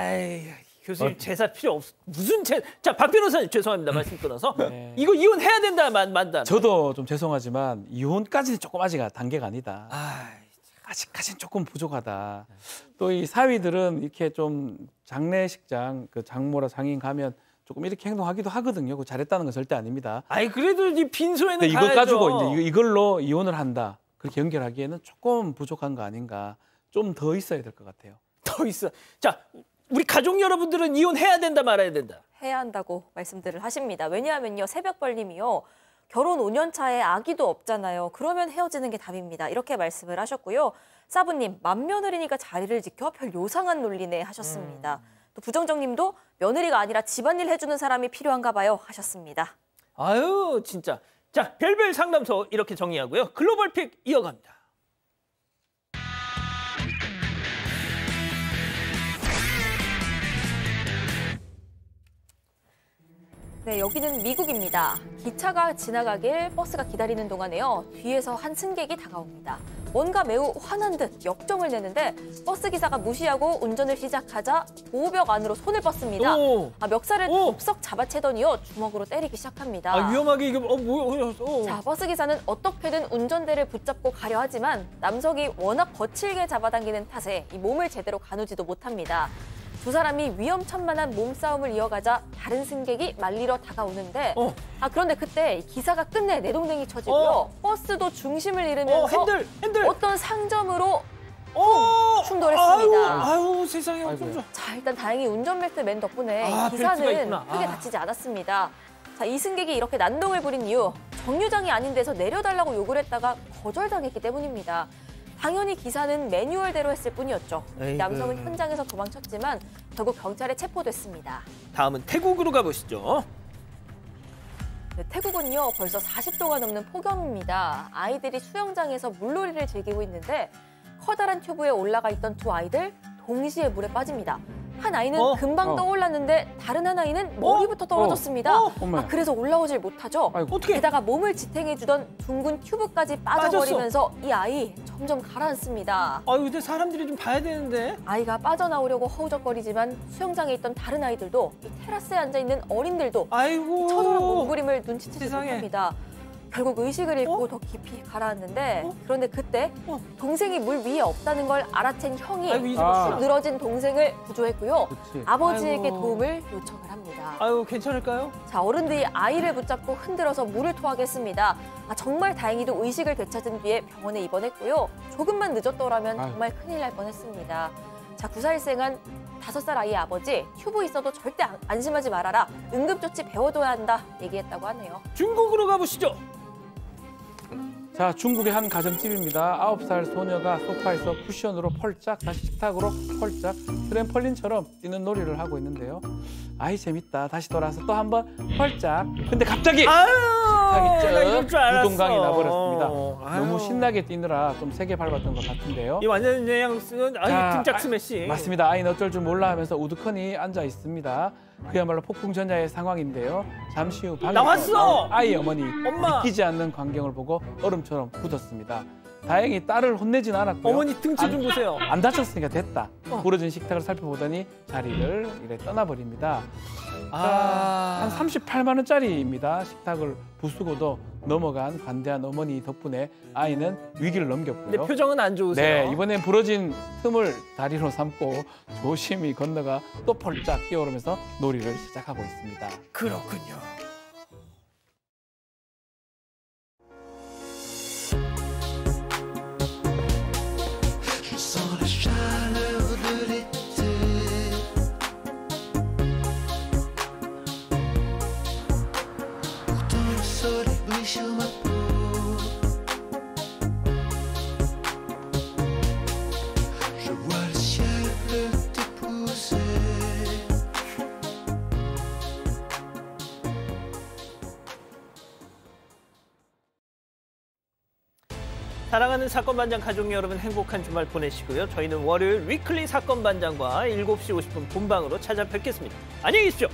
교수님 제사 필요 없어. 무슨 자, 박 변호사님 죄송합니다. 말씀 끊어서. 이거 이혼해야 된다 만다. 저도 좀 죄송하지만 이혼까지는 조금 아직 단계가 아니다. 아직까지는 조금 부족하다. 또 이 사위들은 이렇게 좀 장례식장 그 장모라 상인 가면 조금 이렇게 행동하기도 하거든요. 잘했다는 건 절대 아닙니다. 그래도 이 빈소에는 이거 가지고 이제 이걸로 이혼을 한다. 그렇게 연결하기에는 조금 부족한 거 아닌가. 좀 더 있어야 될 것 같아요. 더 있어. 자, 우리 가족 여러분들은 이혼해야 된다 말아야 된다. 해야 한다고 말씀들을 하십니다. 왜냐하면요. 새벽벌님이요. 결혼 5년 차에 아기도 없잖아요. 그러면 헤어지는 게 답입니다. 이렇게 말씀을 하셨고요. 사부님, 맏며느리니까 자리를 지켜 별 요상한 논리네 하셨습니다. 또 부정정님도 며느리가 아니라 집안일 해주는 사람이 필요한가 봐요 하셨습니다. 아유 진짜. 자, 별별 상담소 이렇게 정리하고요. 글로벌 픽 이어갑니다. 네, 여기는 미국입니다. 기차가 지나가길 버스가 기다리는 동안에요. 뒤에서 한 승객이 다가옵니다. 뭔가 매우 화난 듯 역정을 내는데 버스 기사가 무시하고 운전을 시작하자 보호벽 안으로 손을 뻗습니다. 멱살을 덥석 잡아채더니요. 주먹으로 때리기 시작합니다. 위험하게 이게 뭐야? 자, 버스 기사는 어떻게든 운전대를 붙잡고 가려 하지만 남석이 워낙 거칠게 잡아당기는 탓에 이 몸을 제대로 가누지도 못합니다. 두 사람이 위험천만한 몸싸움을 이어가자 다른 승객이 말리러 다가오는데 그런데 그때 기사가 끝내 내동댕이 쳐지고요. 버스도 중심을 잃으면서 핸들! 어떤 상점으로 충돌했습니다. 아유 세상에 아이고야. 자, 일단 다행히 운전벨트 맨 덕분에 벨트가 기사는 있구나. 크게 다치지 않았습니다. 자, 이 승객이 이렇게 난동을 부린 이유, 정류장이 아닌 데서 내려달라고 요구를 했다가 거절당했기 때문입니다. 당연히 기사는 매뉴얼대로 했을 뿐이었죠. 에이구. 남성은 현장에서 도망쳤지만 결국 경찰에 체포됐습니다. 다음은 태국으로 가보시죠. 네, 태국은요 벌써 40도가 넘는 폭염입니다. 아이들이 수영장에서 물놀이를 즐기고 있는데 커다란 튜브에 올라가 있던 두 아이들 동시에 물에 빠집니다. 한 아이는 금방 떠올랐는데 다른 한 아이는 머리부터 떨어졌습니다. 그래서 올라오질 못하죠. 어떻게? 게다가 몸을 지탱해주던 둥근 튜브까지 빠져버리면서 이 아이 점점 가라앉습니다. 아유 근데 사람들이 좀 봐야 되는데. 아이가 빠져나오려고 허우적거리지만 수영장에 있던 다른 아이들도 이 테라스에 앉아있는 어린들도 아이고. 처절한 몸부림을 눈치채지 세상에. 못합니다. 결국 의식을 잃고 더 깊이 가라앉는데 그런데 그때 동생이 물 위에 없다는 걸 알아챈 형이 아이고, 이제 쑥 늘어진 동생을 구조했고요. 그치. 아버지에게 아이고. 도움을 요청을 합니다. 아유 괜찮을까요? 자, 어른들이 아이를 붙잡고 흔들어서 물을 토하게 했습니다. 정말 다행히도 의식을 되찾은 뒤에 병원에 입원했고요. 조금만 늦었더라면 아유. 정말 큰일 날 뻔했습니다. 자, 구사일생은 5살 아이의 아버지, 튜브 있어도 절대 안심하지 말아라. 응급조치 배워둬야 한다 얘기했다고 하네요. 중국으로 가보시죠. 자, 중국의 한 가정집입니다. 9살 소녀가 소파에서 쿠션으로 펄짝, 다시 식탁으로 펄짝, 트램펄린처럼 뛰는 놀이를 하고 있는데요. 아이 재밌다. 다시 돌아서 또 한 번 펄짝. 근데 갑자기 식탁이 쭉 부동강이 나버렸습니다. 너무 신나게 뛰느라 좀 세게 밟았던 것 같은데요. 이 완전 그냥 쓰는 등짝 스매시. 맞습니다. 아이는 어쩔 줄 몰라 하면서 우두커니 앉아 있습니다. 그야말로 폭풍전야의 상황인데요. 잠시 후 방에 나왔어! 아이 어머니 엄마! 믿기지 않는 광경을 보고 얼음처럼 굳었습니다. 다행히 딸을 혼내진 않았고요. 어머니 등치 좀 보세요. 안 다쳤으니까 됐다. 부러진 식탁을 살펴보더니 자리를 이래 떠나버립니다. 한 38만 원짜리입니다. 식탁을 부수고도 넘어간 관대한 어머니 덕분에 아이는 위기를 넘겼고요. 근데 표정은 안 좋으세요. 네, 이번엔 부러진 틈을 다리로 삼고 조심히 건너가 또 펄짝 뛰어오르면서 놀이를 시작하고 있습니다. 그렇군요. 사랑하는 사건반장 가족 여러분 행복한 주말 보내시고요. 저희는 월요일 위클리 사건반장과 7시 50분 본방으로 찾아뵙겠습니다. 안녕히 계십시오.